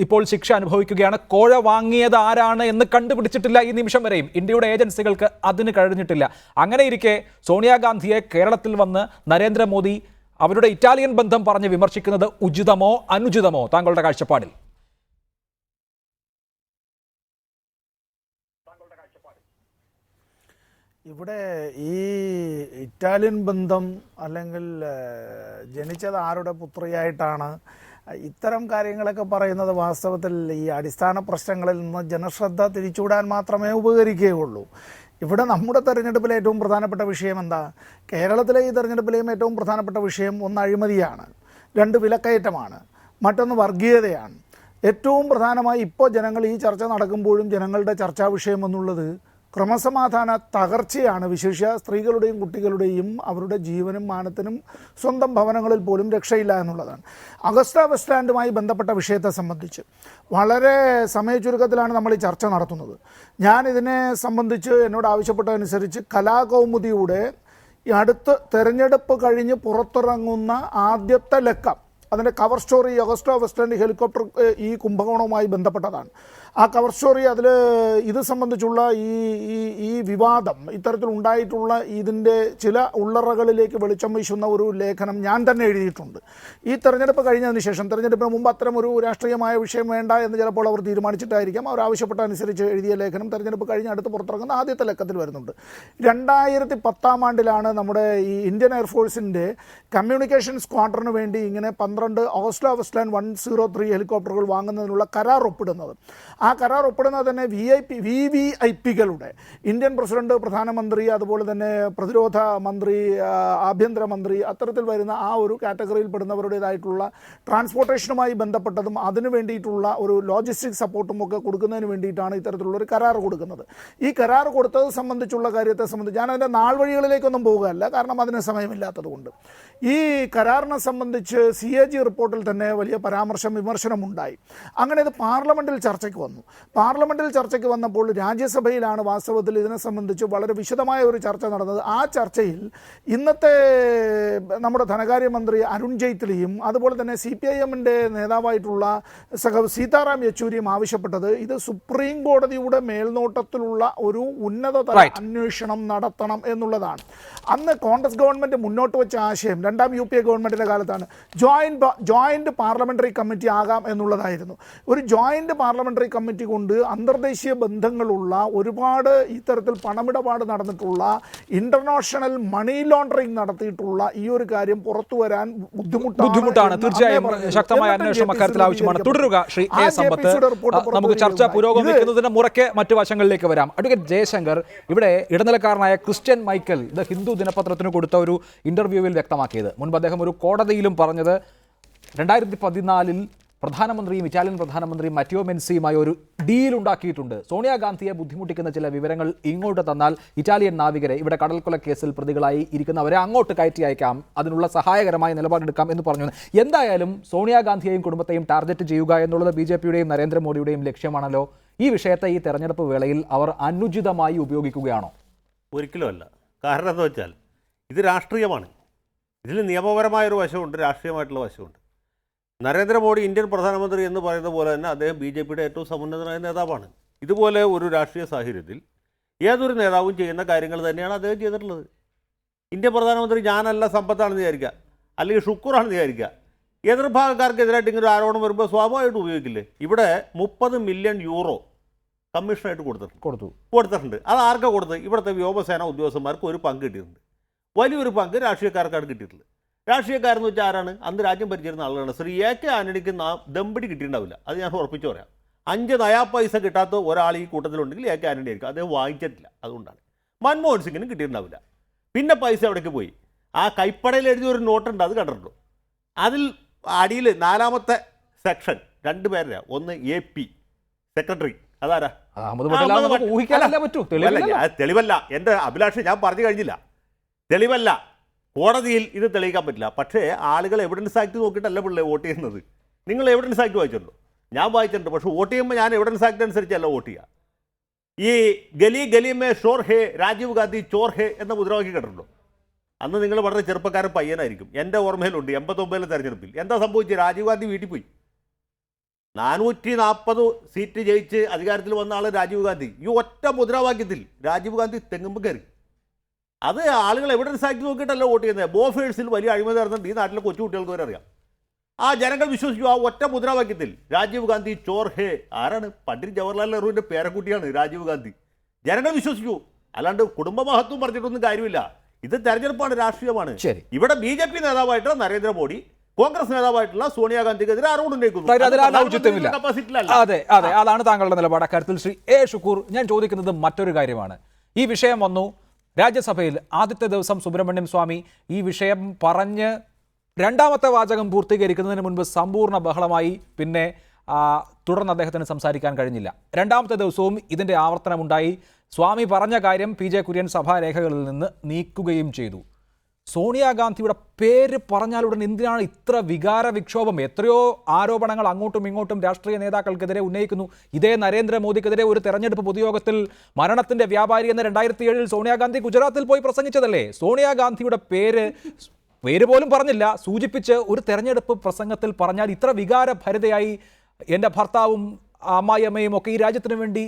ഇപ്പോൾ ശിക്ഷ അനുഭവിക്കുകയാണ്. കോഴ വാങ്ങിയത് ആരാണ് എന്ന് കണ്ടുപിടിച്ചിട്ടില്ല ഈ നിമിഷം വരെയും. ഇന്ത്യയുടെ ഏജൻസികൾക്ക് അതിന് കഴിഞ്ഞിട്ടില്ല. അങ്ങനെ ഇരിക്കെ സോണിയാഗാന്ധിയെ കേരളത്തിൽ വന്ന് നരേന്ദ്രമോദി അവരുടെ ഇറ്റാലിയൻ ബന്ധം പറഞ്ഞ് വിമർശിക്കുന്നത് ഉചിതമോ അനുചിതമോ താങ്കളുടെ കാഴ്ചപ്പാടിൽ? ഇവിടെ ഈ ഇറ്റാലിയൻ ബന്ധം അല്ലെങ്കിൽ ജനിച്ചത് ആരുടെ പുത്രിയായിട്ടാണ്, ഇത്തരം കാര്യങ്ങളൊക്കെ പറയുന്നത് വാസ്തവത്തിൽ ഈ അടിസ്ഥാന പ്രശ്നങ്ങളിൽ നിന്ന് ജനശ്രദ്ധ തിരിച്ചുവിടാൻ മാത്രമേ ഉപകരിക്കുകയുള്ളൂ. ഇവിടെ നമ്മുടെ തെരഞ്ഞെടുപ്പിലെ ഏറ്റവും പ്രധാനപ്പെട്ട വിഷയം എന്താ? കേരളത്തിലെ ഈ തെരഞ്ഞെടുപ്പിലെയും ഏറ്റവും പ്രധാനപ്പെട്ട വിഷയം ഒന്ന് അഴിമതിയാണ്, രണ്ട് വിലക്കയറ്റമാണ്, മറ്റൊന്ന് വർഗീയതയാണ്. ഏറ്റവും പ്രധാനമായി ഇപ്പോൾ ജനങ്ങൾ ഈ ചർച്ച നടക്കുമ്പോഴും ജനങ്ങളുടെ ചർച്ചാ വിഷയം എന്നുള്ളത് ക്രമസമാധാന തകർച്ചയാണ്. വിശേഷ സ്ത്രീകളുടെയും കുട്ടികളുടെയും അവരുടെ ജീവനും മാനത്തിനും സ്വന്തം ഭവനങ്ങളിൽ പോലും രക്ഷയില്ല എന്നുള്ളതാണ്. അഗസ്റ്റ വെസ്റ്റ് സ്റ്റാൻഡുമായി ബന്ധപ്പെട്ട വിഷയത്തെ സംബന്ധിച്ച് വളരെ സമയചുരുക്കത്തിലാണ് നമ്മൾ ഈ ചർച്ച നടത്തുന്നത്. ഞാൻ ഇതിനെ സംബന്ധിച്ച് എന്നോട് ആവശ്യപ്പെട്ടതനുസരിച്ച് കലാകൗമുദിയുടെ ഈ അടുത്ത് തെരഞ്ഞെടുപ്പ് കഴിഞ്ഞ് പുറത്തിറങ്ങുന്ന ആദ്യത്തെ ലക്കം, അതിൻ്റെ cover story Agusta west stand helicopter ഈ കുംഭകോണവുമായി ബന്ധപ്പെട്ടതാണ്. ആ കവർ സ്റ്റോറി അതിൽ ഇത് സംബന്ധിച്ചുള്ള ഈ വിവാദം ഇത്തരത്തിൽ ഉണ്ടായിട്ടുള്ള ഇതിൻ്റെ ചില ഉള്ളറകളിലേക്ക് വെളിച്ചം വീശുന്ന ഒരു ലേഖനം ഞാൻ തന്നെ എഴുതിയിട്ടുണ്ട്. ഈ തെരഞ്ഞെടുപ്പ് കഴിഞ്ഞതിന് ശേഷം, തെരഞ്ഞെടുപ്പിന് മുമ്പ് അത്തരം ഒരു രാഷ്ട്രീയമായ വിഷയം വേണ്ട എന്ന് ചിലപ്പോൾ അവർ തീരുമാനിച്ചിട്ടായിരിക്കാം അവർ ആവശ്യപ്പെട്ട അനുസരിച്ച് എഴുതിയ ലേഖനം തെരഞ്ഞെടുപ്പ് കഴിഞ്ഞ് അടുത്ത് പുറത്തിറങ്ങുന്ന ആദ്യത്തെ ലക്കത്തിൽ വരുന്നുണ്ട്. 2010 നമ്മുടെ ഈ ഇന്ത്യൻ എയർഫോഴ്സിൻ്റെ കമ്മ്യൂണിക്കേഷൻ സ്ക്വാഡ്രന് വേണ്ടി ഇങ്ങനെ 12 അഗസ്റ്റ വെസ്റ്റ് സ്റ്റാൻഡ് 103 ഹെലികോപ്റ്ററുകൾ വാങ്ങുന്നതിനുള്ള കരാർ ഒപ്പിടുന്നത്. ആ കരാർ ഒപ്പിടുന്നത് തന്നെ VVIPകളുടെ ഇന്ത്യൻ പ്രസിഡന്റ്, പ്രധാനമന്ത്രി, അതുപോലെ തന്നെ പ്രതിരോധ മന്ത്രി, ആഭ്യന്തരമന്ത്രി, അത്തരത്തിൽ വരുന്ന ആ ഒരു കാറ്റഗറിയിൽ പെടുന്നവരുടേതായിട്ടുള്ള ട്രാൻസ്പോർട്ടേഷനുമായി ബന്ധപ്പെട്ടതും അതിനു വേണ്ടിയിട്ടുള്ള ഒരു ലോജിസ്റ്റിക് സപ്പോർട്ടും ഒക്കെ കൊടുക്കുന്നതിന് വേണ്ടിയിട്ടാണ് ഇത്തരത്തിലുള്ള ഒരു കരാർ കൊടുക്കുന്നത്. ഈ കരാർ കൊടുത്തത് സംബന്ധിച്ചുള്ള കാര്യത്തെ സംബന്ധിച്ച് ഞാൻ അതിൻ്റെ നാൾ വഴികളിലേക്കൊന്നും പോകുകയല്ല, കാരണം അതിന് സമയമില്ലാത്തതുകൊണ്ട്. ഈ കരാറിനെ സംബന്ധിച്ച് CAG റിപ്പോർട്ടിൽ തന്നെ വലിയ വിമർശനമുണ്ടായി. അങ്ങനെ ഇത് പാർലമെൻറ്റിൽ ചർച്ചയ്ക്ക് വന്നു. പാർലമെൻറ്റിൽ ചർച്ചയ്ക്ക് വന്നപ്പോൾ രാജ്യസഭയിലാണ് വാസ്തവത്തിൽ ഇതിനെ സംബന്ധിച്ച് വളരെ വിശദമായ ഒരു ചർച്ച നടന്നത്. ആ ചർച്ചയിൽ ഇന്നത്തെ നമ്മുടെ ധനകാര്യമന്ത്രി അരുൺ ജെയ്റ്റ്ലിയും അതുപോലെ തന്നെ CPIMൻ്റെ നേതാവായിട്ടുള്ള സീതാറാം യെച്ചൂരിയും ആവശ്യപ്പെട്ടത് ഇത് സുപ്രീം കോടതിയുടെ മേൽനോട്ടത്തിലുള്ള ഒരു ഉന്നതതല അന്വേഷണം നടത്തണം എന്നുള്ളതാണ്. അന്ന് കോൺഗ്രസ് ഗവൺമെൻറ് മുന്നോട്ട് വെച്ച ആശയം 2ാം UPA ഗവൺമെൻറ്റിൻ്റെ കാലത്താണ് ജോയിൻറ്റ് പാർലമെൻ്ററി കമ്മിറ്റി ആകാം എന്നുള്ളതായിരുന്നു. ഒരു ജോയിൻറ്റ് പാർലമെൻ്ററി കമ്മിറ്റി കൊണ്ട് അന്തർദേശീയ ബന്ധങ്ങളുള്ള ഒരുപാട് ഇത്തരത്തിൽ പണമിടപാട് നടന്നിട്ടുള്ള ഇന്റർനാഷണൽ മണി ലോണ്ടറിങ് നടത്തിയിട്ടുള്ള ഈ ഒരു കാര്യം പുറത്തു വരാൻ ബുദ്ധിമുട്ടാണ്. തീർച്ചയായും ശക്തമായ അന്വേഷണം അക്കാര്യത്തിൽ ആവശ്യമാണ്. തുടരുക ശ്രീ A. സമ്പത്ത്. നമുക്ക് ചർച്ച പുരോഗമിക്കുന്നതിന് മുറയ്ക്ക് മറ്റു വശങ്ങളിലേക്ക് വരാം. അഡ്വക്കേറ്റ് ജയശങ്കർ, ഇവിടെ ഇടനിലക്കാരനായ ക്രിസ്ത്യൻ മൈക്കൽ ഇത് ഹിന്ദു ദിനപത്രത്തിന് കൊടുത്ത ഒരു ഇന്റർവ്യൂവിൽ വ്യക്തമാക്കിയത്, മുൻപ് അദ്ദേഹം ഒരു കോടതിയിലും പറഞ്ഞത് 2014 പ്രധാനമന്ത്രിയും ഇറ്റാലിയൻ പ്രധാനമന്ത്രി മറ്റിയോ മെൻസിയുമായി ഒരു ഡീൽ ഉണ്ടാക്കിയിട്ടുണ്ട്. സോണിയാഗാന്ധിയെ ബുദ്ധിമുട്ടിക്കുന്ന ചില വിവരങ്ങൾ ഇങ്ങോട്ട് തന്നാൽ ഇറ്റാലിയൻ നാവികരെ, ഇവിടെ കടൽക്കൊല കേസിൽ പ്രതികളായി ഇരിക്കുന്നവരെ അങ്ങോട്ട് കയറ്റി അയക്കാം, അതിനുള്ള സഹായകരമായ നിലപാടെടുക്കാം എന്ന് പറഞ്ഞു. എന്തായാലും സോണിയാഗാന്ധിയെയും കുടുംബത്തെയും ടാർഗറ്റ് ചെയ്യുക എന്നുള്ളത് BJPയുടെയും നരേന്ദ്രമോദിയുടെയും ലക്ഷ്യമാണല്ലോ. ഈ വിഷയത്തെ ഈ തെരഞ്ഞെടുപ്പ് വേളയിൽ അവർ അനുചിതമായി ഉപയോഗിക്കുകയാണോ? ഒരിക്കലുമല്ല. കാരണം എന്താ വെച്ചാൽ ഇത് രാഷ്ട്രീയമാണ്. ഇതിൽ നിയമപരമായൊരു വശമുണ്ട്, രാഷ്ട്രീയമായിട്ടുള്ള വശമുണ്ട്. നരേന്ദ്രമോദി ഇന്ത്യൻ പ്രധാനമന്ത്രി എന്ന് പറയുന്ന പോലെ തന്നെ അദ്ദേഹം BJPയുടെ ഏറ്റവും സമുന്നതനായ നേതാവാണ്. ഇതുപോലെ ഒരു രാഷ്ട്രീയ സാഹചര്യത്തിൽ ഏതൊരു നേതാവും ചെയ്യുന്ന കാര്യങ്ങൾ തന്നെയാണ് അദ്ദേഹം ചെയ്തിട്ടുള്ളത്. ഇന്ത്യൻ പ്രധാനമന്ത്രി ഞാനല്ല സമ്പത്താണെന്ന് വിചാരിക്കുക, അല്ലെങ്കിൽ ഷുക്കൂറാണെന്ന് വിചാരിക്കുക, എതിർഭാഗക്കാർക്കെതിരായിട്ട് ഇങ്ങനെ ഒരു ആരോപണം വരുമ്പോൾ സ്വാഭാവികമായിട്ട് ഉപയോഗിക്കില്ലേ? ഇവിടെ 30 മില്യൺ യൂറോ കമ്മീഷനായിട്ട് കൊടുത്തിട്ടുണ്ട്. അത് ആർക്കാണ് കൊടുത്തത്? ഇവിടുത്തെ വ്യോമസേന ഉദ്യോഗസ്ഥന്മാർക്ക് ഒരു പങ്ക് കിട്ടിയിട്ടുണ്ട്. വലിയൊരു പങ്ക് രാഷ്ട്രീയക്കാർക്കാണ് കിട്ടിയിട്ടുള്ളത്. രാഷ്ട്രീയക്കാരെന്ന് വെച്ചാൽ ആരാണ്? അന്ന് രാജ്യം ഭരിച്ചിരുന്ന ആളുകളാണ്. ശ്രീ AK ആന്റണിക്ക് ദമ്പടി കിട്ടിയിട്ടുണ്ടാവില്ല, അത് ഞാൻ ഉറപ്പിച്ചു പറയാം. 5 നയാ പൈസ കിട്ടാത്ത ഒരാൾ ഈ കൂട്ടത്തിലുണ്ടെങ്കിൽ AK ആന്റണി ആയിരിക്കും. അദ്ദേഹം വാങ്ങിച്ചിട്ടില്ല, അതുകൊണ്ടാണ്. മൻമോഹൻ സിംഗിനും കിട്ടിയിട്ടുണ്ടാവില്ല. പിന്നെ പൈസ എവിടേക്ക് പോയി? ആ കൈപ്പടയിൽ എഴുതിയ ഒരു നോട്ടുണ്ട്, അത് കണ്ടിട്ടുണ്ടോ? അതിൽ അടിയിൽ 4ാമത്തെ സെക്ഷൻ 2 പേരാ. ഒന്ന് AP സെക്രട്ടറി, അതാരാ? തെളിവല്ല. എൻ്റെ അഭിലാഷ്, ഞാൻ പറഞ്ഞു കഴിഞ്ഞില്ല. തെളിവല്ല, കോടതിയിൽ ഇത് തെളിയിക്കാൻ പറ്റില്ല. പക്ഷേ ആളുകൾ എവിഡൻസ് ആക്ട് നോക്കിയിട്ടല്ല പിള്ളേ വോട്ട് ചെയ്യുന്നത്. നിങ്ങൾ എവിഡൻസ് ആക്ട് വായിച്ചിട്ടുണ്ടോ? ഞാൻ വായിച്ചിട്ടുണ്ട്. പക്ഷേ വോട്ട് ചെയ്യുമ്പോൾ ഞാൻ എവിഡൻസ് ആക്ട് അനുസരിച്ചല്ല വോട്ട് ചെയ്യുക. ഈ ഗലി മേ ഷോർ ഹേ, രാജീവ് ഗാന്ധി ചോർ ഹേ എന്ന മുദ്രാവാക്യം കേട്ടിട്ടുണ്ടോ? അന്ന് നിങ്ങൾ വളരെ ചെറുപ്പക്കാരൻ പയ്യനായിരിക്കും. എൻ്റെ ഓർമ്മയിലുണ്ട് 89 തെരഞ്ഞെടുപ്പിൽ എന്താ സംഭവിച്ചത്? രാജീവ് ഗാന്ധി വീട്ടിൽ പോയി. 440 സീറ്റ് ജയിച്ച് അധികാരത്തിൽ വന്ന ആൾ രാജീവ് ഗാന്ധി. ഈ ഒറ്റ മുദ്രാവാക്യത്തിൽ രാജീവ് ഗാന്ധി തെങ്ങുമ്പോൾ കയറി. അത് ആളുകൾ എവിഡൻസ് ആക്ട് നോക്കിയിട്ടല്ല വോട്ട് ചെയ്യുന്നത്. ബോഫേഴ്സിൽ വലിയ അഴിമതി നടന്നിട്ടുണ്ട്, ഈ നാട്ടിലെ കൊച്ചു കുട്ടികൾക്ക് വരെ അറിയാം. ആ ജനങ്ങൾ വിശ്വസിച്ചു ആ ഒറ്റ മുദ്രാവാക്യത്തിൽ. രാജീവ് ഗാന്ധി ചോർ ഹേ. ആരാണ്? പണ്ഡിറ്റ് ജവഹർലാൽ നെഹ്റുവിൻ്റെ പേരക്കുട്ടിയാണ് രാജീവ് ഗാന്ധി. ജനങ്ങൾ വിശ്വസിച്ചു. അല്ലാണ്ട് കുടുംബ മഹത്വം പറഞ്ഞിട്ടൊന്നും കാര്യമില്ല. ഇത് തെരഞ്ഞെടുപ്പാണ്, രാഷ്ട്രീയമാണ്. ഇവിടെ BJP നേതാവായിട്ട് നരേന്ദ്രമോദി, കോൺഗ്രസ് നേതാവായിട്ടുള്ള സോണിയാഗാന്ധിക്കെതിരെ ആരോപണം ഉന്നയിക്കുന്നു. അതെ, അതാണ് താങ്കളുടെ നിലപാട് അക്കാര്യത്തിൽ. ശ്രീ A. ഷുക്കൂർ, ഞാൻ ചോദിക്കുന്നത് മറ്റൊരു കാര്യമാണ്. ഈ വിഷയം വന്നു രാജ്യസഭയിൽ. ആദ്യത്തെ ദിവസം സുബ്രഹ്മണ്യം സ്വാമി ഈ വിഷയം പറഞ്ഞ് 2ാമത്തെ വാചകം പൂർത്തീകരിക്കുന്നതിന് മുൻപ് സമ്പൂർണ്ണ ബഹളമായി. പിന്നെ തുടർന്ന് അദ്ദേഹത്തിന് സംസാരിക്കാൻ കഴിഞ്ഞില്ല. 2ാമത്തെ ദിവസവും ഇതിൻ്റെ ആവർത്തനമുണ്ടായി. സ്വാമി പറഞ്ഞ കാര്യം പി ജെ കുര്യൻ സഭാരേഖകളിൽ നിന്ന് നീക്കുകയും ചെയ്തു. സോണിയാഗാന്ധിയുടെ പേര് പറഞ്ഞാലുടൻ എന്തിനാണ് ഇത്ര വികാര വിക്ഷോഭം? എത്രയോ ആരോപണങ്ങൾ അങ്ങോട്ടും ഇങ്ങോട്ടും രാഷ്ട്രീയ നേതാക്കൾക്കെതിരെ ഉന്നയിക്കുന്നു. ഇതേ നരേന്ദ്രമോദിക്കെതിരെ ഒരു തെരഞ്ഞെടുപ്പ് പൊതുയോഗത്തിൽ മരണത്തിന്റെ വ്യാപാരി എന്ന് 2007 സോണിയാഗാന്ധി ഗുജറാത്തിൽ പോയി പ്രസംഗിച്ചതല്ലേ? സോണിയാഗാന്ധിയുടെ പേര് പോലും പറഞ്ഞില്ല, സൂചിപ്പിച്ച് ഒരു തെരഞ്ഞെടുപ്പ് പ്രസംഗത്തിൽ പറഞ്ഞാൽ ഇത്ര വികാരഭരിതയായി എൻ്റെ ഭർത്താവും അമ്മായിയമ്മയും ഒക്കെ ഈ രാജ്യത്തിന് വേണ്ടി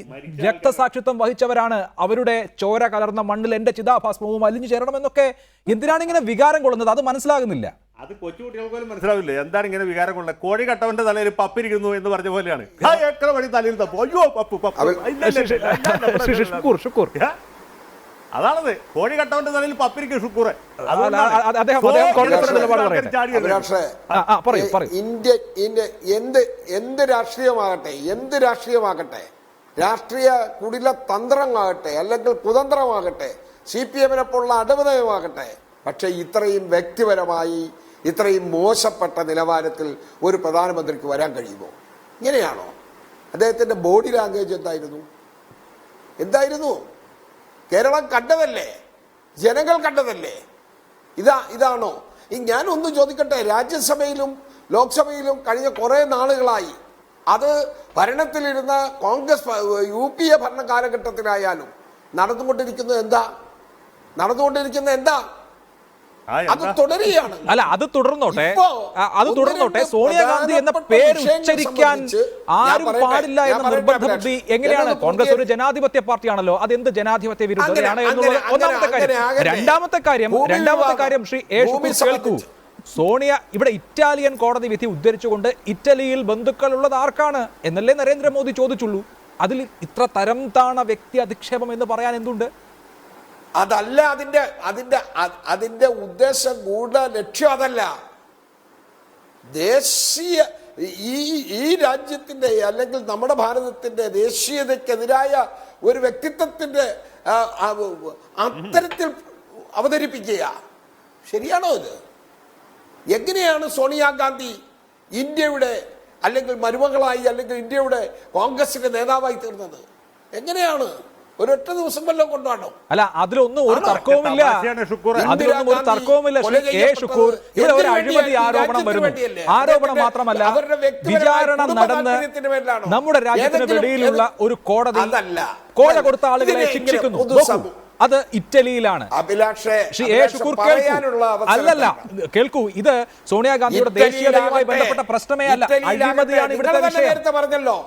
രക്തസാക്ഷിത്വം വഹിച്ചവരാണ്, അവരുടെ ചോര കലർന്ന മണ്ണിൽ എൻ്റെ ചിതാഭസ്മവും അലിഞ്ഞു ചേരണമെന്നൊക്കെ എന്തിനാണ് ഇങ്ങനെ വികാരം കൊള്ളുന്നത്? അത് മനസ്സിലാകുന്നില്ല. അത് കൊച്ചുകുട്ടികൾക്ക് പോലും മനസ്സിലാവില്ലേ എന്താണ് ഇങ്ങനെ വികാരം കൊള്ളുന്നത്? കോഴി കട്ടവന്റെ തലയിൽ പപ്പിരിക്കുന്നു എന്ന് പറഞ്ഞ പോലെയാണ്. വഴി തലയിൽ തപ്പു, അയ്യോ പപ്പു ഷുക്കൂർ അതാണത്. കോഴി കട്ടവന്റെ തലയിൽ പപ്പിരിക്കും ഷുക്കൂർ. എന്ത് രാഷ്ട്രീയമാകട്ടെ, രാഷ്ട്രീയ കുടില തന്ത്രമാകട്ടെ അല്ലെങ്കിൽ കുതന്ത്രമാകട്ടെ, CPM പോലുള്ള അടവുനയമാകട്ടെ, പക്ഷെ ഇത്രയും വ്യക്തിപരമായി ഇത്രയും മോശപ്പെട്ട നിലവാരത്തിൽ ഒരു പ്രധാനമന്ത്രിക്ക് വരാൻ കഴിയുമോ? ഇങ്ങനെയാണോ? അദ്ദേഹത്തിന്റെ ബോഡി ലാംഗ്വേജ് എന്തായിരുന്നു? കേരളം കണ്ടതല്ലേ, ജനങ്ങൾ കണ്ടതല്ലേ? ഇതാണോ? ഞാൻ ഒന്ന് ചോദിക്കട്ടെ, രാജ്യസഭയിലും ലോക്സഭയിലും കഴിഞ്ഞ കുറെ നാളുകളായി അത് ഭരണത്തിലിരുന്ന കോൺഗ്രസ് UPA ഭരണ കാലഘട്ടത്തിലായാലും നടന്നുകൊണ്ടിരിക്കുന്നത് എന്താ? അത് തുടരുകയാണ്. അല്ല, അത് തുടർന്നോട്ടെ. സോണിയാഗാന്ധി എന്ന പേര് ഉച്ചരിക്കാൻ ആരും പാടില്ല എന്ന നിർബന്ധ ബുദ്ധി എങ്ങനെയാണ്? കോൺഗ്രസ് ഒരു ജനാധിപത്യ പാർട്ടിയാണല്ലോ, അതെന്ത് ജനാധിപത്യ വിരുദ്ധതയാണ് എന്നുള്ളത് ഒന്നാമത്തെ കാര്യം. രണ്ടാമത്തെ കാര്യം ശ്രീ കേൾക്കൂ, സോണിയ ഇവിടെ ഇറ്റാലിയൻ കോടതി വിധി ഉദ്ധരിച്ചുകൊണ്ട് ഇറ്റലിയിൽ ബന്ധുക്കൾ ഉള്ളത് ആർക്കാണ് എന്നല്ലേ നരേന്ദ്രമോദി ചോദിച്ചുള്ളൂ. അതിൽ ഇത്ര തരം താണ വ്യക്തി അധിക്ഷേപം എന്ന് പറയാൻ എന്തുണ്ട്? അതല്ല അതിന്റെ ഉദ്ദേശം, ഗൂഢ ലക്ഷ്യം അതല്ല. ദേശീയ ഈ രാജ്യത്തിന്റെ അല്ലെങ്കിൽ നമ്മുടെ ഭാരതത്തിന്റെ ദേശീയതയ്ക്കെതിരായ ഒരു വ്യക്തിത്വത്തിന്റെ അത്തരത്തിൽ അവതരിപ്പിക്കുക ശരിയാണോ? ഇത് എങ്ങനെയാണ് സോണിയാഗാന്ധി ഇന്ത്യയുടെ അല്ലെങ്കിൽ മരുമകളായി അല്ലെങ്കിൽ ഇന്ത്യയുടെ കോൺഗ്രസിന്റെ നേതാവായി തീർന്നത്? എങ്ങനെയാണ്? ഒരൊറ്റ ദിവസം വല്ലതും കൊണ്ടാണോ? അല്ല, അതിലൊന്നും ഒരു തർക്കവുമില്ല. ഷുക്കൂർ, ഇവിടെ ഒരു അഴിമതി ആരോപണം വരുന്നു. ആരോപണം മാത്രമല്ല, വിചാരണ നടന്ന് നമ്മുടെ രാജ്യത്തിന് വെളിയിലുള്ള ഒരു കോടതി കോഴ കൊടുത്ത ആളുകളെ ശിക്ഷിക്കുന്നു. അത് ഇറ്റലിയിലാണ്. അല്ലല്ല, കേൾക്കൂ, ഇത് സോണിയാഗാന്ധിയുടെ ദേശീയതയുമായി ബന്ധപ്പെട്ട പ്രശ്നമേ അല്ല, അഴിമതിയാണ് ഇവിടുത്തെ വിഷയം. പറഞ്ഞല്ലോ,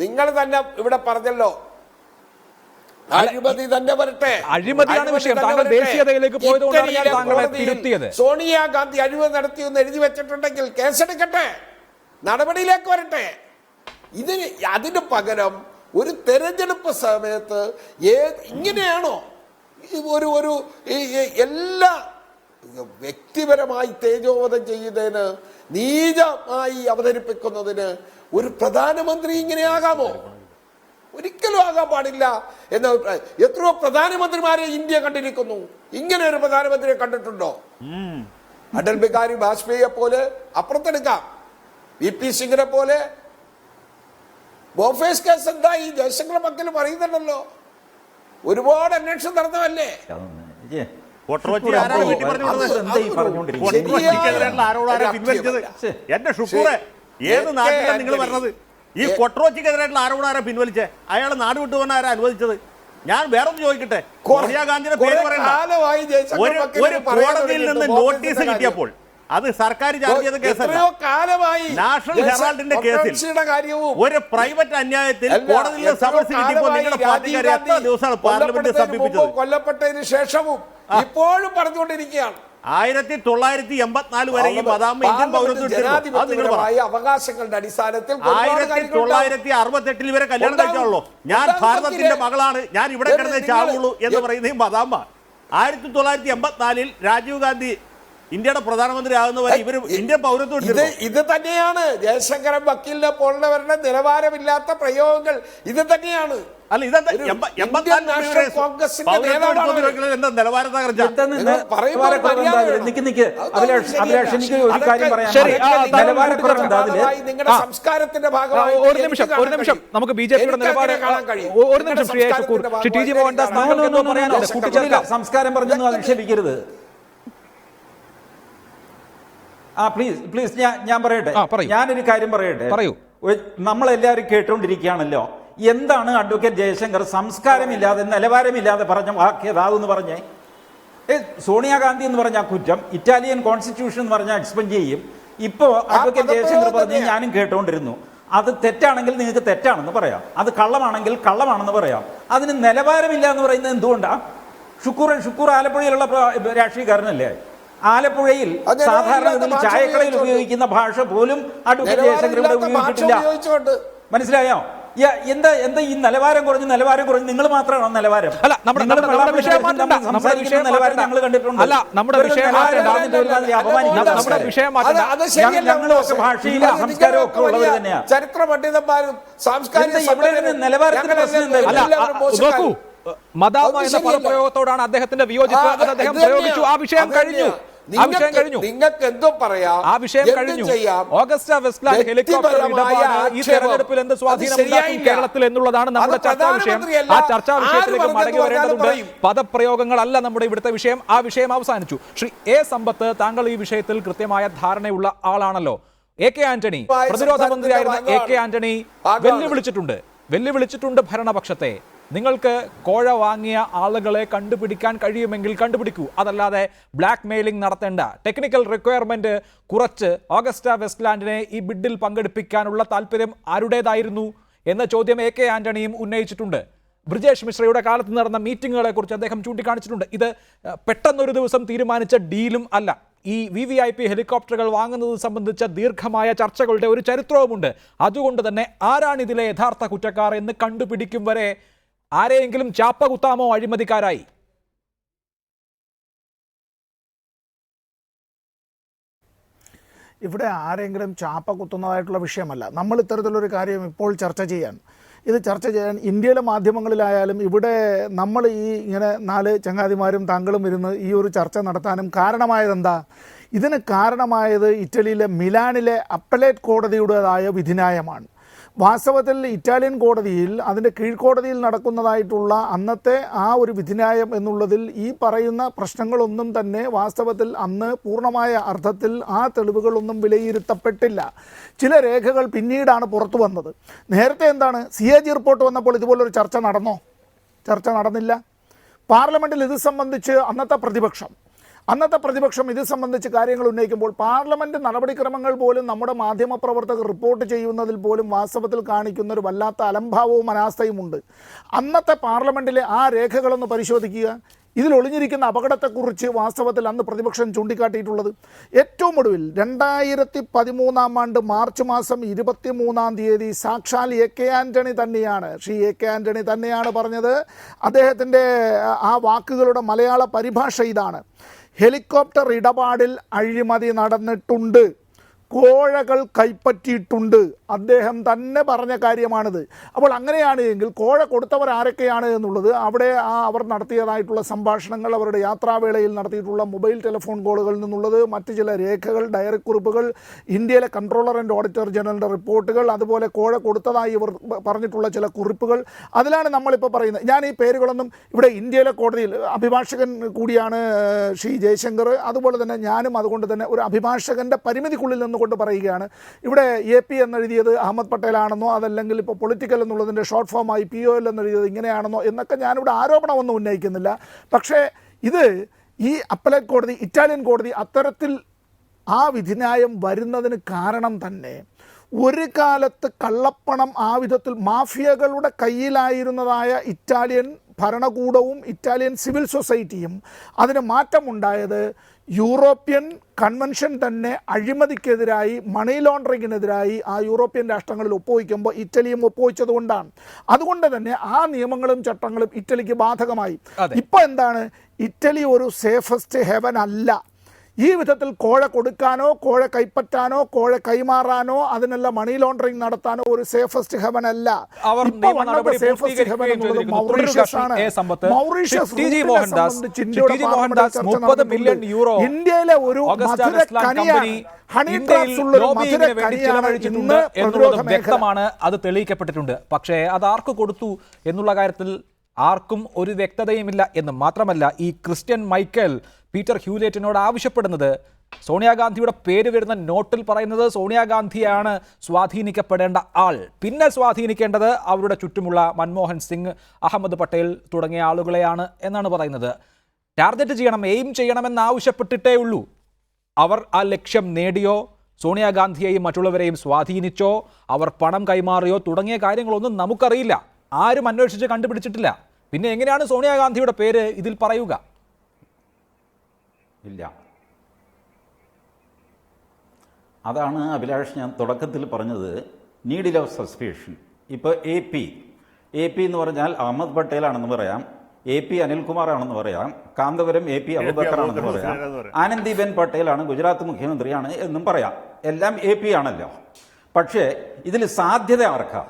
നിങ്ങൾ തന്നെ ഇവിടെ പറഞ്ഞല്ലോ, അഴിമതി തന്നെ വരട്ടെ. അഴിമതിയാണ് വിഷയം. താങ്കൾ ദേശീയതയിലേക്ക് പോയതുകൊണ്ടാണ് ഞാൻ താങ്കളെ തിരുത്തിയത്. സോണിയാഗാന്ധി അഴിമതി നടത്തിയെന്ന് എഴുതി വെച്ചിട്ടുണ്ടെങ്കിൽ കേസെടുക്കട്ടെ, നടപടിയിലേക്ക് വരട്ടെ. അതിന് പകരം ഒരു തെരഞ്ഞെടുപ്പ് സമയത്ത് ഇങ്ങനെയാണോ ഒരു എല്ലാ വ്യക്തിപരമായി തേജോവധം ചെയ്യുന്നതിന്, നീചമായി അവതരിപ്പിക്കുന്നതിന് ഒരു പ്രധാനമന്ത്രി ഇങ്ങനെയാകാമോ? ഒരിക്കലും ആകാൻ പാടില്ല എന്ന അഭിപ്രായം. എത്രയോ പ്രധാനമന്ത്രിമാരെ ഇന്ത്യ കണ്ടിരിക്കുന്നു. ഇങ്ങനെ ഒരു പ്രധാനമന്ത്രിയെ കണ്ടിട്ടുണ്ടോ? അടൽ ബിഹാരി വാജ്പേയിയെ പോലെ അപ്പുറത്തെടുക്കാം, VP സിംഗിനെ പോലെ. ബോഫേഴ്സ് കേസ് എന്തായി? ജയശങ്കർ മക്കൾ പറയുന്നുണ്ടല്ലോ, ഒരുപാട് അന്വേഷണം നടന്നതല്ലേ. എന്റെ ഷുക്കൂറെ, ഏത് നാട്ടിലാണ് നിങ്ങൾ പറഞ്ഞത്? ഈ കൊട്രോച്ചിക്കെതിരായിട്ടുള്ള ആരോപണം പിൻവലിച്ചേ? അയാളെ നാട് വിട്ടുപോകാൻ ആരാ അനുവദിച്ചത്? ഞാൻ വേറൊന്ന് ചോദിക്കട്ടെ, സോണിയാഗാന്ധിയുടെ പേര് പറയണ്ട. ഒരു കോടതിയിൽ നിന്ന് നോട്ടീസ് കിട്ടിയപ്പോൾ അത് സർക്കാർ ചാർജ് ചെയ്ത കേസല്ല, നാഷണൽ ഹെറാൾഡിന്റെ കേസിൽ ഒരു പ്രൈവറ്റ് അന്യായത്തിൽ കോടതിയിൽ സമൻസ് കിട്ടിയപ്പോൾ നിങ്ങളുടെ പാർട്ടിക്കാരെ എത്ര ദിവസമാണ് പാർലമെന്റിൽ സമീപിച്ചത്? കൊല്ലപ്പെട്ടതിന് ശേഷവും ഇപ്പോഴും പറഞ്ഞുകൊണ്ടിരിക്കുകയാണ്. 1984 വരെ ഈ മദാമ്മ ഇന്ത്യൻ പൗരത്വം അവകാശങ്ങളുടെ അടിസ്ഥാനത്തിൽ 1968 ഇവരെ കല്യാണം കഴിച്ചാണല്ലോ. ഞാൻ ഭാരതത്തിന്റെ മകളാണ്, ഞാൻ ഇവിടെ കിടന്നേ ചാവുള്ളൂ എന്ന് പറയുന്ന ഈ മദാമ്മ 1984 രാജീവ് ഗാന്ധി ഇന്ത്യയുടെ പ്രധാനമന്ത്രി ആകുന്നവരെ ഇവർ ഇന്ത്യൻ പൗരത്വം. ഇത് തന്നെയാണ് ജയശങ്കരൻ വക്കീലിനെ പോലുള്ളവരുടെ നിലവാരമില്ലാത്ത പ്രയോഗങ്ങൾ. ഇത് തന്നെയാണ്. അല്ല ഇതെന്താ ഒരു 84 ഇന്ത്യൻ നാഷണൽ കോൺഗ്രസിന്റെ നേതാവാണ് എന്താ നിലവാരം തകർച്ച? എനിക്ക് ഒരു കാര്യം പറയാം. ശരി, നിങ്ങളുടെ സംസ്കാരത്തിന്റെ ഭാഗമായി ഒരു നിമിഷം നമുക്ക് ബിജെപിയുടെ നിലപാട് ഒരു നിമിഷം ശ്രീ ഷുക്കൂർ, ശ്രീ ടി ജി മോഹൻദാസ് താങ്കൾക്ക് എന്തോ പറയാനുണ്ട്, കൂട്ടിച്ചേർക്കാം. സംസ്കാരം പറഞ്ഞൊന്നും അധിക്ഷേപിക്കരുത്. പ്ലീസ് ഞാൻ പറയട്ടെ. ഞാനൊരു കാര്യം പറയട്ടെ. പറയൂ. നമ്മളെല്ലാവരും കേട്ടോണ്ടിരിക്കുകയാണല്ലോ. എന്താണ് അഡ്വക്കേറ്റ് ജയശങ്കർ സംസ്കാരമില്ലാതെ നിലവാരമില്ലാതെ പറഞ്ഞ വാക്യതാവെന്ന് പറഞ്ഞേ? സോണിയാഗാന്ധി എന്ന് പറഞ്ഞ കുറ്റം ഇറ്റാലിയൻ കോൺസ്റ്റിറ്റ്യൂഷൻ എന്ന് പറഞ്ഞാൽ എക്സ്പെൻഡ് ചെയ്യും. ഇപ്പോ അഡ്വക്കേറ്റ് ജയശങ്കർ പറഞ്ഞ് ഞാനും കേട്ടോണ്ടിരുന്നു. അത് തെറ്റാണെങ്കിൽ നിങ്ങൾക്ക് തെറ്റാണെന്ന് പറയാം, അത് കള്ളമാണെങ്കിൽ കള്ളമാണെന്ന് പറയാം. അതിന് നിലവാരമില്ല എന്ന് പറയുന്നത് എന്തുകൊണ്ടാ? ഷുക്കൂർ ആലപ്പുഴയിലുള്ള രാഷ്ട്രീയക്കാരനല്ലേ? ആലപ്പുഴയിൽ സാധാരണ ചായക്കടയിൽ ഉപയോഗിക്കുന്ന ഭാഷ പോലും അഡ്വക്കേറ്റ് ജയശങ്കർ ഇവിടെ ഉപയോഗിച്ചിട്ടില്ല. മനസ്സിലായോ? എന്താ ഈ നിലവാരം കുറഞ്ഞ് നിങ്ങൾ മാത്രമാണോ നിലവാരം? അല്ല, നമ്മുടെ വിഷയം ഞങ്ങൾ കണ്ടിട്ടുണ്ട്. അല്ല, നമ്മുടെ വിഷയം ഞങ്ങളും ഒക്കെ ഭാഷയിലും സംസ്കാരവും ഒക്കെ ഉള്ളവർ തന്നെയാണ്. ചരിത്ര പണ്ഡിതന്മാരും സാംസ്കാരിക നിലവാരത്തിന്റെ പ്രശ്നം മദാമ എന്ന പദപ്രയോഗത്തോടാണ് അദ്ദേഹത്തിന്റെ വിയോജിപ്പ്. അത് അദ്ദേഹം പ്രയോഗിച്ചു. ആ വിഷയം കഴിഞ്ഞു. നിങ്ങൾക്ക് എന്തോ പറയാം, ആ വിഷയം കഴിഞ്ഞു. ഓഗസ്റ്റ വെസ്റ്റ്ലാൻഡ് ഹെലികോപ്റ്റർ ഇടപാട് ഈ തെരഞ്ഞെടുപ്പിൽ എന്ത് സ്വാധീനം ഉണ്ടാക്കും കേരളത്തിൽ എന്നുള്ളതാണ് നമ്മുടെ ചർച്ചാ വിഷയം. ആ ചർച്ചാ വിഷയത്തിലേക്ക് മടങ്ങി വരേണ്ടതുണ്ട്. പദപ്രയോഗങ്ങളല്ല നമ്മുടെ ഇവിടുത്തെ വിഷയം. ആ വിഷയം അവസാനിച്ചു. ശ്രീ എ സമ്പത്ത്, താങ്കൾ ഈ വിഷയത്തിൽ കൃത്യമായ ധാരണയുള്ള ആളാണല്ലോ. എ കെ ആന്റണി പ്രതിരോധ മന്ത്രിയായിരുന്ന എ കെ ആന്റണി വെല്ലുവിളിച്ചിട്ടുണ്ട് ഭരണപക്ഷത്തെ. നിങ്ങൾക്ക് കോഴ വാങ്ങിയ ആളുകളെ കണ്ടുപിടിക്കാൻ കഴിയുമെങ്കിൽ കണ്ടുപിടിക്കൂ. അതല്ലാതെ ബ്ലാക്ക് മെയിലിംഗ് നടത്തേണ്ട. ടെക്നിക്കൽ റിക്വയർമെന്റ് കുറച്ച് ഓഗസ്റ്റ വെസ്റ്റ്ലാൻഡിനെ ഈ ബിഡിൽ പങ്കെടുപ്പിക്കാനുള്ള താല്പര്യം ആരുടേതായിരുന്നു എന്ന ചോദ്യം എ കെ ആന്റണിയും ഉന്നയിച്ചിട്ടുണ്ട്. ബ്രിജേഷ് മിശ്രയുടെ കാലത്ത് നടന്ന മീറ്റിങ്ങുകളെ കുറിച്ച് അദ്ദേഹം ചൂണ്ടിക്കാണിച്ചിട്ടുണ്ട്. ഇത് പെട്ടെന്നൊരു ദിവസം തീരുമാനിച്ച ഡീലും അല്ല. ഈ VVIP ഹെലികോപ്റ്ററുകൾ വാങ്ങുന്നത് സംബന്ധിച്ച ദീർഘമായ ചർച്ചകളുടെ ഒരു ചരിത്രവുമുണ്ട്. അതുകൊണ്ട് തന്നെ ആരാണ് ഇതിലെ യഥാർത്ഥ കുറ്റക്കാർ എന്ന് കണ്ടുപിടിക്കും വരെ ആരെയെങ്കിലും ചാപ്പ കുത്താമോ അഴിമതിക്കാരായി? ഇവിടെ ആരെങ്കിലും ചാപ്പ കുത്തുന്നതായിട്ടുള്ള വിഷയമല്ല. നമ്മൾ ഇത്തരത്തിലൊരു കാര്യം ഇപ്പോൾ ചർച്ച ചെയ്യാൻ ഇന്ത്യയിലെ മാധ്യമങ്ങളിലായാലും ഇവിടെ നമ്മൾ ഇങ്ങനെ 4 ചങ്ങാതിമാരും താങ്കളും ഇരുന്ന് ഈ ഒരു ചർച്ച നടത്താനും കാരണമായതെന്താ? ഇതിന് കാരണമായത് ഇറ്റലിയിലെ മിലാനിലെ അപ്പലേറ്റ് കോടതിയുടേതായ വിധിന്യായമാണ്. വാസ്തവത്തിൽ ഇറ്റാലിയൻ കോടതിയിൽ, അതിൻ്റെ കീഴ്ക്കോടതിയിൽ നടക്കുന്നതായിട്ടുള്ള അന്നത്തെ ആ ഒരു വിധിന്യായം എന്നുള്ളതിൽ ഈ പറയുന്ന പ്രശ്നങ്ങളൊന്നും തന്നെ വാസ്തവത്തിൽ അന്ന് പൂർണ്ണമായ അർത്ഥത്തിൽ ആ തെളിവുകളൊന്നും വിലയിരുത്തപ്പെട്ടില്ല. ചില രേഖകൾ പിന്നീടാണ് പുറത്തു വന്നത്. നേരത്തെ എന്താണ്, CAG റിപ്പോർട്ട് വന്നപ്പോൾ ഇതുപോലൊരു ചർച്ച നടന്നോ? ചർച്ച നടന്നില്ല. പാർലമെൻറ്റിൽ ഇത് സംബന്ധിച്ച് അന്നത്തെ പ്രതിപക്ഷം ഇത് സംബന്ധിച്ച് കാര്യങ്ങൾ ഉന്നയിക്കുമ്പോൾ പാർലമെൻറ്റ് നടപടിക്രമങ്ങൾ പോലും നമ്മുടെ മാധ്യമപ്രവർത്തകർ റിപ്പോർട്ട് ചെയ്യുന്നതിൽ പോലും വാസ്തവത്തിൽ കാണിക്കുന്ന ഒരു വല്ലാത്ത അലംഭാവവും അനാസ്ഥയുമുണ്ട്. അന്നത്തെ പാർലമെൻറ്റിലെ ആ രേഖകളൊന്ന് പരിശോധിക്കുക. ഇതിൽ ഒളിഞ്ഞിരിക്കുന്ന അപകടത്തെക്കുറിച്ച് വാസ്തവത്തിൽ അന്ന് പ്രതിപക്ഷം ചൂണ്ടിക്കാട്ടിയിട്ടുള്ളത്. ഏറ്റവും ഒടുവിൽ 2013 മാർച്ച് മാസം 23 സാക്ഷാൽ എ കെ ആന്റണി തന്നെയാണ് പറഞ്ഞത്. അദ്ദേഹത്തിൻ്റെ ആ വാക്കുകളുടെ മലയാള പരിഭാഷ ഇതാണ്: ഹെലികോപ്റ്റർ ഇടപാടിൽ അഴിമതി നടന്നിട്ടുണ്ട്, കോഴകൾ കൈപ്പറ്റിയിട്ടുണ്ട്. അദ്ദേഹം തന്നെ പറഞ്ഞ കാര്യമാണിത്. അപ്പോൾ അങ്ങനെയാണ് എങ്കിൽ കോഴ കൊടുത്തവർ ആരൊക്കെയാണ് എന്നുള്ളത് അവിടെ അവർ നടത്തിയതായിട്ടുള്ള സംഭാഷണങ്ങൾ, അവരുടെ യാത്രാവേളയിൽ നടത്തിയിട്ടുള്ള മൊബൈൽ ടെലിഫോൺ കോളുകളിൽ നിന്നുള്ളത്, മറ്റ് ചില രേഖകൾ, ഡയറി കുറിപ്പുകൾ, ഇന്ത്യയിലെ കൺട്രോളർ ആൻഡ് ഓഡിറ്റർ ജനറലിൻ്റെ റിപ്പോർട്ടുകൾ, അതുപോലെ കോഴ കൊടുത്തതായി ഇവർ പറഞ്ഞിട്ടുള്ള ചില കുറിപ്പുകൾ, അതിലാണ് നമ്മളിപ്പോൾ പറയുന്നത്. ഞാൻ ഈ പേരുകളൊന്നും ഇവിടെ ഇന്ത്യയിലെ കോടതിയിൽ അഭിഭാഷകൻ കൂടിയാണ് ശ്രീ ജയശങ്കർ, അതുപോലെ തന്നെ ഞാനും അതുകൊണ്ട് തന്നെ ഒരു അഭിഭാഷകൻ്റെ പരിമിതിക്കുള്ളിൽ നിന്നുകൊണ്ട് പറയുകയാണ്. ഇവിടെ AP എന്നെഴുതിയത് അഹമ്മദ് പട്ടേലാണെന്നോ അതല്ലെങ്കിൽ ഇപ്പോൾ പൊളിറ്റിക്കൽ എന്നുള്ളതിൻ്റെ ഷോർട്ട് ഫോമായി POL എന്നെഴുതിയത് ഇങ്ങനെയാണെന്നോ എന്നൊക്കെ ഞാനിവിടെ ആരോപണമൊന്നും ഉന്നയിക്കുന്നില്ല. പക്ഷേ ഇത് ഈ അപ്പലേറ്റ് കോടതി, ഇറ്റാലിയൻ കോടതി അത്തരത്തിൽ ആ വിധിന്യായം വരുന്നതിന് കാരണം തന്നെ ഒരു കാലത്ത് കള്ളപ്പണം ആ വിധത്തിൽ മാഫിയകളുടെ കയ്യിലായിരുന്നതായ ഇറ്റാലിയൻ ഭരണകൂടവും ഇറ്റാലിയൻ സിവിൽ സൊസൈറ്റിയും അതിന് മാറ്റമുണ്ടായത് യൂറോപ്യൻ കൺവെൻഷൻ തന്നെ അഴിമതിക്കെതിരായി, മണി ലോണ്ടറിങ്ങിനെതിരായി ആ യൂറോപ്യൻ രാഷ്ട്രങ്ങളിൽ ഒപ്പുവയ്ക്കുമ്പോൾ ഇറ്റലിയും ഒപ്പുവെച്ചതുകൊണ്ടാണ്. അതുകൊണ്ട് തന്നെ ആ നിയമങ്ങളും ചട്ടങ്ങളും ഇറ്റലിക്ക് ബാധകമായി. ഇപ്പോൾ എന്താണ്, ഇറ്റലി ഒരു സേഫസ്റ്റ് ഹെവൻ അല്ല. ഈ വിധത്തിൽ കോഴ കൊടുക്കാനോ കോഴ കൈപ്പറ്റാനോ കോഴ കൈമാറാനോ അതിനെല്ലാം മണി ലോണ്ടറിംഗ് നടത്താനോ ഒരു സേഫസ്റ്റ് ഹെവൻ അല്ല. അവർ ഇപ്പോ വന്നത് സേഫസ്റ്റ് ഹെവൻ എന്നുള്ളത് മൗറീഷ്യസ് ആണ്. മൗറീഷ്യസ് ഇന്ത്യയിലെ ഒരു മധുര കനിയാണ്. ഹണി ഡ്രാപ്സ് ഉള്ള ഒരു മധുര കനിയാണ് ഇന്ന് പ്രതിരോധ മേഖല. വ്യക്തമാണ്, അത് തെളിയിക്കപ്പെട്ടിട്ടുണ്ട്. പക്ഷേ അത് ആർക്ക് കൊടുത്തു എന്നുള്ള കാര്യത്തിൽ ആർക്കും ഒരു വ്യക്തതയുമില്ല എന്ന് മാത്രമല്ല, ഈ ക്രിസ്ത്യൻ മൈക്കൽ പീറ്റർ ഹ്യൂലേറ്റിനോട് ആവശ്യപ്പെടുന്നത് സോണിയാഗാന്ധിയുടെ പേര് വരുന്ന നോട്ടിൽ പറയുന്നത് സോണിയാഗാന്ധിയാണ് സ്വാധീനിക്കപ്പെടേണ്ട ആൾ, പിന്നെ സ്വാധീനിക്കേണ്ടത് അവരുടെ ചുറ്റുമുള്ള മൻമോഹൻ സിംഗ്, അഹമ്മദ് പട്ടേൽ തുടങ്ങിയ ആളുകളെയാണ് എന്നാണ് പറയുന്നത്. ടാർഗറ്റ് ചെയ്യണം, എയിം ചെയ്യണമെന്ന് ആവശ്യപ്പെട്ടിട്ടേ ഉള്ളൂ. അവർ ആ ലക്ഷ്യം നേടിയോ, സോണിയാഗാന്ധിയെയും മറ്റുള്ളവരെയും സ്വാധീനിച്ചോ, അവർ പണം കൈമാറിയോ തുടങ്ങിയ കാര്യങ്ങളൊന്നും നമുക്കറിയില്ല. ആരും അന്വേഷിച്ച് കണ്ടുപിടിച്ചിട്ടില്ല. പിന്നെ എങ്ങനെയാണ് സോണിയാഗാന്ധിയുടെ പേര് ഇതിൽ പറയുക? ഇല്ല. അതാണ് അഭിലാഷ് ഞാൻ തുടക്കത്തിൽ പറഞ്ഞത്, നീഡിൽ ഓഫ് സസ്പീഷൻ. ഇപ്പോൾ എ പി എന്ന് പറഞ്ഞാൽ അഹമ്മദ് പട്ടേലാണെന്ന് പറയാം, എ പി അനിൽകുമാർ ആണെന്ന് പറയാം, കാന്തപുരം എ പി അബൂബക്കർ ആണെന്ന് പറയാം, ആനന്ദിബെൻ പട്ടേലാണ് ഗുജറാത്ത് മുഖ്യമന്ത്രിയാണ് എന്നും പറയാം. എല്ലാം എ പി ആണല്ലോ. പക്ഷേ ഇതിൽ സാധ്യത ആർക്കാ?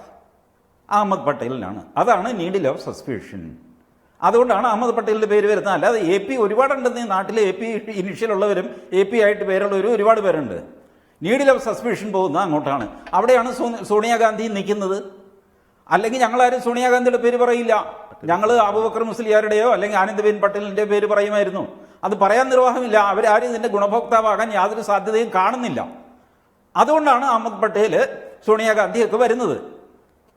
അഹമ്മദ് പട്ടേലിനാണ്. അതാണ് നീഡിൽ ഓഫ് സസ്പീഷൻ. അതുകൊണ്ടാണ് അഹമ്മദ് പട്ടേലിന്റെ പേര് വരുന്നത്. അല്ലാതെ എ പി ഒരുപാടുണ്ടെന്ന് ഈ നാട്ടിൽ എ പി ഇനിഷ്യലുള്ളവരും എ പി ആയിട്ട് പേരുള്ളവരും ഒരുപാട് പേരുണ്ട്. നീഡിൽ ഓഫ് സസ്പീഷൻ പോകുന്നത് അങ്ങോട്ടാണ്. അവിടെയാണ് സോണിയാഗാന്ധി നിൽക്കുന്നത്. അല്ലെങ്കിൽ ഞങ്ങളാരും സോണിയാഗാന്ധിയുടെ പേര് പറയില്ല. ഞങ്ങൾ അബൂബക്കർ മുസ്ലിയാരുടെയോ അല്ലെങ്കിൽ ആനന്ദിബെൻ പട്ടേലിന്റെ പേര് പറയുമായിരുന്നു. അത് പറയാൻ നിർവാഹമില്ല. അവരാരും ഇതിന്റെ ഗുണഭോക്താവാകാൻ യാതൊരു സാധ്യതയും കാണുന്നില്ല. അതുകൊണ്ടാണ് അഹമ്മദ് പട്ടേൽ, സോണിയാഗാന്ധിയൊക്കെ വരുന്നത്.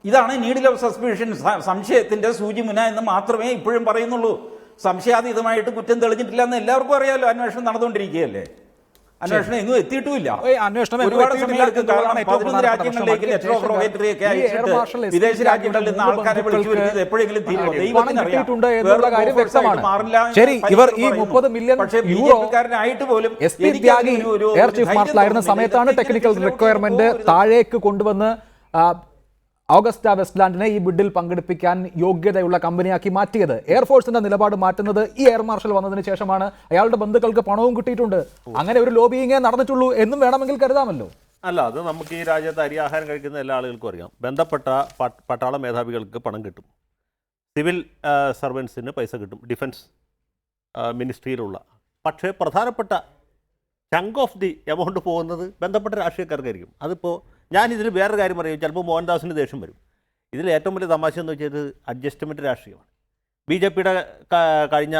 ഇതാണ് നീഡിൽ ഓഫ് സസ്പീഷൻ, സംശയത്തിന്റെ സൂചിമുന എന്ന് മാത്രമേ ഇപ്പോഴും പറയുന്നുള്ളൂ. സംശയാതീതമായിട്ട് കുറ്റം തെളിഞ്ഞിട്ടില്ല എന്ന് എല്ലാവർക്കും അറിയാമല്ലോ. അന്വേഷണം നടന്നുകൊണ്ടിരിക്കുകയല്ലേ. അന്വേഷണം എങ്ങും എത്തിയിട്ടുമില്ല. ഒരുപാട് സമയത്ത് 11 രാജ്യങ്ങളിലേക്ക് ലെറ്റർ ഓഫ് റോഗേറ്ററി ഒക്കെ അയച്ചിട്ട് വിദേശ രാജ്യങ്ങളിൽ നിന്ന് ആൾക്കാരെ വിളിച്ചു വരുന്നത് എപ്പോഴെങ്കിലും തീരുമോ? ദൈവത്തിനറിയാം. ശരി, ഇവർ ഈ 30 മില്യൺ ബിജെപിക്കാരനായിട്ട് പോലും എയർ ചീഫ് മാർഷലായിരുന്ന സമയത്താണ് ടെക്നിക്കൽ റിക്വയർമെന്റ് താഴേക്ക് കൊണ്ടുവന്ന് ഓഗസ്റ്റ വെസ്റ്റ്ലാൻഡിനെ ഈ ബിഡിൽ പങ്കെടുപ്പിക്കാൻ യോഗ്യതയുള്ള കമ്പനിയാക്കി മാറ്റിയത്. എയർഫോഴ്സിന്റെ നിലപാട് മാറ്റുന്നത് ഈ എയർ മാർഷൽ വന്നതിന് ശേഷമാണ്. അയാളുടെ ബന്ധുക്കൾക്ക് പണവും കിട്ടിയിട്ടുണ്ട്. അങ്ങനെ ഒരു ലോബിയിങ്ങേ നടന്നിട്ടുള്ളൂ എന്നും വേണമെങ്കിൽ കരുതാമല്ലോ. അല്ല, അത് നമുക്ക് ഈ രാജ്യത്ത് അരി ആഹാരം കഴിക്കുന്ന എല്ലാ ആളുകൾക്കും അറിയാം. ബന്ധപ്പെട്ട പട്ടാള മേധാവികൾക്ക് പണം കിട്ടും, സിവിൽ സർവൻസിന് പൈസ കിട്ടും, ഡിഫൻസ് മിനിസ്ട്രിയിലുള്ള. പക്ഷേ പ്രധാനപ്പെട്ട ചങ്ക് ഓഫ് ദി എമൗണ്ട് പോകുന്നത് ബന്ധപ്പെട്ട രാഷ്ട്രീയക്കാർക്കായിരിക്കും. അതിപ്പോൾ ഞാനിതിൽ വേറൊരു കാര്യം പറയും, ചിലപ്പോൾ മോഹൻദാസിന് ദേഷ്യം വരും. ഇതിൽ ഏറ്റവും വലിയ തമാശ എന്ന് വെച്ചാൽ അഡ്ജസ്റ്റ്മെൻറ്റ് രാഷ്ട്രീയമാണ്. ബി ജെ പിയുടെ കഴിഞ്ഞ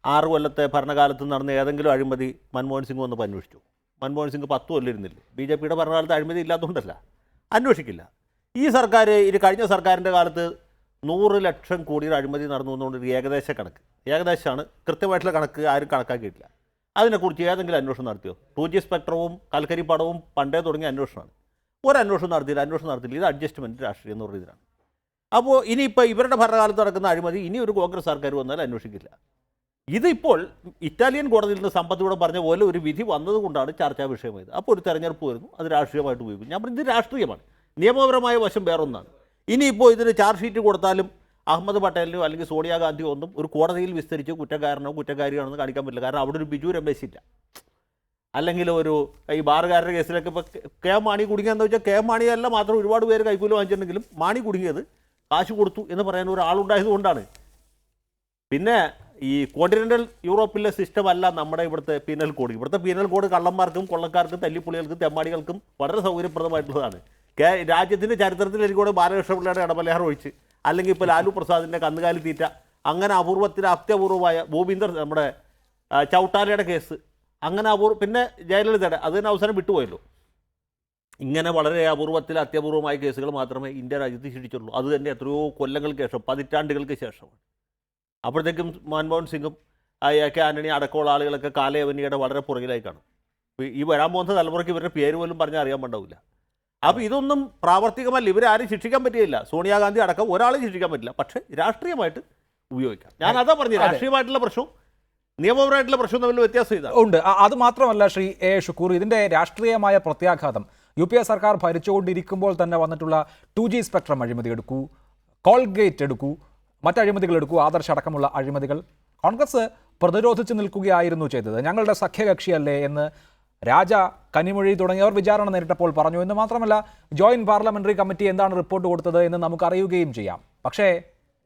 6 കൊല്ലത്തെ ഭരണകാലത്ത് നടന്ന ഏതെങ്കിലും അഴിമതി മൻമോഹൻ സിംഗ് വന്നപ്പോൾ അന്വേഷിച്ചു? മൻമോഹൻ സിംഗ് 10 കൊല്ലം ഇരുന്നില്ലേ? ബി ജെ പിയുടെ ഭരണകാലത്ത് അഴിമതി ഇല്ലാത്തതുകൊണ്ടല്ല, അന്വേഷിക്കില്ല. ഈ സർക്കാർ, ഇത് കഴിഞ്ഞ സർക്കാരിൻ്റെ കാലത്ത് 100 ലക്ഷം കോടിയുടെ അഴിമതി നടന്നു എന്നുകൊണ്ടൊരു ഏകദേശ കണക്ക്, ഏകദേശമാണ്, കൃത്യമായിട്ടുള്ള കണക്ക് ആരും കണക്കാക്കിയിട്ടില്ല. അതിനെക്കുറിച്ച് ഏതെങ്കിലും അന്വേഷണം നടത്തിയോ? 2G സ്പെക്ട്രവും കൽക്കരി പടവും പണ്ടേ തുടങ്ങിയ അന്വേഷണമാണ്. ഒരന്വേഷണം നടത്തിയില്ല. ഇത് അഡ്ജസ്റ്റ്മെൻറ്റ് രാഷ്ട്രീയം എന്ന് പറയുന്നതാണ്. അപ്പോൾ ഇനിയിപ്പോൾ ഇവരുടെ ഭരണകാലത്ത് നടക്കുന്ന അഴിമതി ഇനി ഒരു കോൺഗ്രസ് സർക്കാർ വന്നാൽ അന്വേഷിക്കില്ല. ഇതിപ്പോൾ ഇറ്റാലിയൻ കോടതിയിൽ നിന്ന് സമ്പത്തിലൂടെ പറഞ്ഞ പോലെ ഒരു വിധി വന്നതുകൊണ്ടാണ് ചർച്ചാ വിഷയമായത്. അപ്പോൾ ഒരു തെരഞ്ഞെടുപ്പ് വരുന്നു, അത് രാഷ്ട്രീയമായിട്ട് ഉപയോഗിക്കും. ഞാൻ പറഞ്ഞത് ഇത് രാഷ്ട്രീയമാണ്, നിയമപരമായ വശം വേറൊന്നാണ്. ഇനിയിപ്പോൾ ഇതിന് ചാർജ് ഷീറ്റ് കൊടുത്താലും അഹമ്മദ് പട്ടേലിനോ അല്ലെങ്കിൽ സോണിയാഗാന്ധിയോ ഒന്നും ഒരു കോടതിയിൽ വിസ്തരിച്ച് കുറ്റക്കാരനോ കുറ്റക്കാരിയാണെന്ന് കാണിക്കാൻ പറ്റില്ല. കാരണം അവിടെ ഒരു ബിജു രമേശ് ഇല്ല. അല്ലെങ്കിൽ ഒരു ഈ ബാറുകാരുടെ കേസിലൊക്കെ ഇപ്പോൾ കെ മാണി കുടുങ്ങിയെന്ന് വെച്ചാൽ കെ മാണിയല്ല മാത്രം ഒരുപാട് പേര് കൈക്കൂലി വാങ്ങിച്ചിട്ടുണ്ടെങ്കിലും മാണി കുടുങ്ങിയത് കാശ് കൊടുത്തു എന്ന് പറയാൻ ഒരാളുണ്ടായത് കൊണ്ടാണ്. പിന്നെ ഈ കോണ്ടിനെൻ്റൽ യൂറോപ്പിലെ സിസ്റ്റം അല്ല നമ്മുടെ ഇവിടുത്തെ പീനൽ കോഡ്. ഇവിടുത്തെ പീനൽ കോഡ് കള്ളന്മാർക്കും കൊള്ളക്കാർക്കും തല്ലിപ്പുള്ളികൾക്കും തെമ്മാടികൾക്കും വളരെ സൗകര്യപ്രദമായിട്ടുള്ളതാണ്. രാജ്യത്തിൻ്റെ ചരിത്രത്തിൽ എനിക്കൂടെ ബാലകൃഷ്ണ പിള്ളയുടെ ഇടമലയാർ ഒഴിച്ച്, അല്ലെങ്കിൽ ഇപ്പോൾ ലാലു പ്രസാദിൻ്റെ കന്നുകാലി തീറ്റ, അങ്ങനെ അപൂർവത്തിന് അത്യപൂർവമായ ഭൂപീന്ദർ നമ്മുടെ ചൗട്ടാലയുടെ കേസ്, അങ്ങനെ പിന്നെ ജയലളിതയുടെ അത് തന്നെ അവസാനം വിട്ടുപോയല്ലോ. ഇങ്ങനെ വളരെ അപൂർവത്തിൽ അത്യപൂർവമായ കേസുകൾ മാത്രമേ ഇന്ത്യ രാജ്യത്ത് ശിക്ഷിച്ചുള്ളൂ. അത് തന്നെ എത്രയോ കൊല്ലങ്ങൾക്ക് ശേഷം, പതിറ്റാണ്ടുകൾക്ക് ശേഷമാണ്. അപ്പോഴത്തേക്കും മൻമോഹൻ സിംഗും കെ ആന്റണി അടക്കമുള്ള ആളുകളൊക്കെ കാലയവനിയുടെ വളരെ പുറകിലായി കാണും. ഈ വരാൻ പോകുന്ന തലമുറയ്ക്ക് ഇവരുടെ പേര് പോലും പറഞ്ഞാൽ അറിയാൻ പാടില്ല. അപ്പോൾ ഇതൊന്നും പ്രാവർത്തികമല്ല. ഇവരാരും ശിക്ഷിക്കാൻ പറ്റിയില്ല. സോണിയാഗാന്ധി അടക്കം ഒരാളെ ശിക്ഷിക്കാൻ പറ്റില്ല. പക്ഷേ രാഷ്ട്രീയമായിട്ട് ഉപയോഗിക്കാം. ഞാൻ അതാ പറഞ്ഞു, രാഷ്ട്രീയമായിട്ടുള്ള പ്രശ്നവും നിയമപരമായിട്ടുള്ള പ്രശ്നം തമ്മിൽ വ്യത്യാസം ഇതാണ്. ഉണ്ട്. അത് മാത്രമല്ല ശ്രീ എ ഷുക്കൂർ, ഇതിന്റെ രാഷ്ട്രീയമായ പ്രത്യാഘാതം UPA സർക്കാർ ഭരിച്ചുകൊണ്ടിരിക്കുമ്പോൾ തന്നെ വന്നിട്ടുള്ള 2G സ്പെക്ട്രം അഴിമതി എടുക്കൂ, കോൾഗേറ്റ് എടുക്കൂ, മറ്റ് അഴിമതികൾ എടുക്കൂ, ആദർശ് അടക്കമുള്ള അഴിമതികൾ, കോൺഗ്രസ് പ്രതിരോധിച്ച് നിൽക്കുകയായിരുന്നു ചെയ്തത്. ഞങ്ങളുടെ സഖ്യകക്ഷിയല്ലേ എന്ന് രാജ, കനിമൊഴി തുടങ്ങിയവർ വിചാരണ നേരിട്ടപ്പോൾ പറഞ്ഞു. എന്ന് മാത്രമല്ല, ജോയിന്റ് പാർലമെന്ററി കമ്മിറ്റി എന്താണ് റിപ്പോർട്ട് കൊടുത്തത് എന്ന് നമുക്ക് അറിയുകയും ചെയ്യാം. പക്ഷേ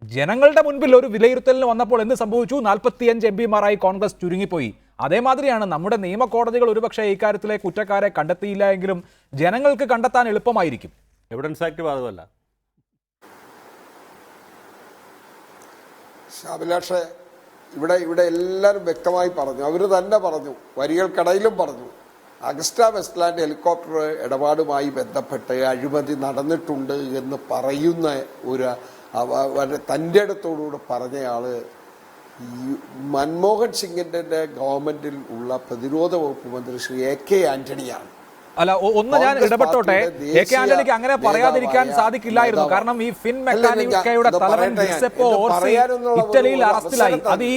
ജനങ്ങളുടെ മുൻപിൽ ഒരു വിലയിരുത്തലിന് വന്നപ്പോൾ എന്ത് സംഭവിച്ചു? 45 എംപിമാരായി കോൺഗ്രസ് ചുരുങ്ങിപ്പോയി. അതേമാതിരിയാണ് നമ്മുടെ നിയമകോടതികൾ ഒരുപക്ഷെ ഇക്കാര്യത്തിലെ കുറ്റക്കാരെ കണ്ടെത്തിയില്ല എങ്കിലും ജനങ്ങൾക്ക് കണ്ടെത്താൻ എളുപ്പമായിരിക്കും. എവിഡൻസ് ആക്ട് ബാധകമല്ല. അഭിലാഷ്, ഇവിടെ എല്ലാവരും വ്യക്തമായി പറഞ്ഞു. അവർ തന്നെ പറഞ്ഞു, വരികൾക്കിടയിലും പറഞ്ഞു, അഗസ്റ്റ വെസ്റ്റ്ലാൻഡ് ഹെലികോപ്റ്റർ ഇടപാടുമായി ബന്ധപ്പെട്ട് അഴിമതി നടന്നിട്ടുണ്ട് എന്ന് പറയുന്ന ഒരു തൻ്റെ അടുത്തോടുകൂടെ പറഞ്ഞയാള് മൻമോഹൻ സിംഗിന്റെ ഗവൺമെന്റിൽ ഉള്ള പ്രതിരോധ വകുപ്പ് മന്ത്രി ശ്രീ AK ആന്റണിയാണ്. അല്ല, ഒന്ന് ഞാൻ ഇടപെട്ടോട്ടെ. AK ആന്റണിക്ക് അങ്ങനെ പറയാതിരിക്കാൻ സാധിക്കില്ലായിരുന്നു. കാരണം ഈ ഫിൻ മെക്കാനിക്കയുടെ തലവൻ ജിസെപ്പെ ഓർസി ഇറ്റലിയിൽ അറസ്റ്റിലായി. അത് ഈ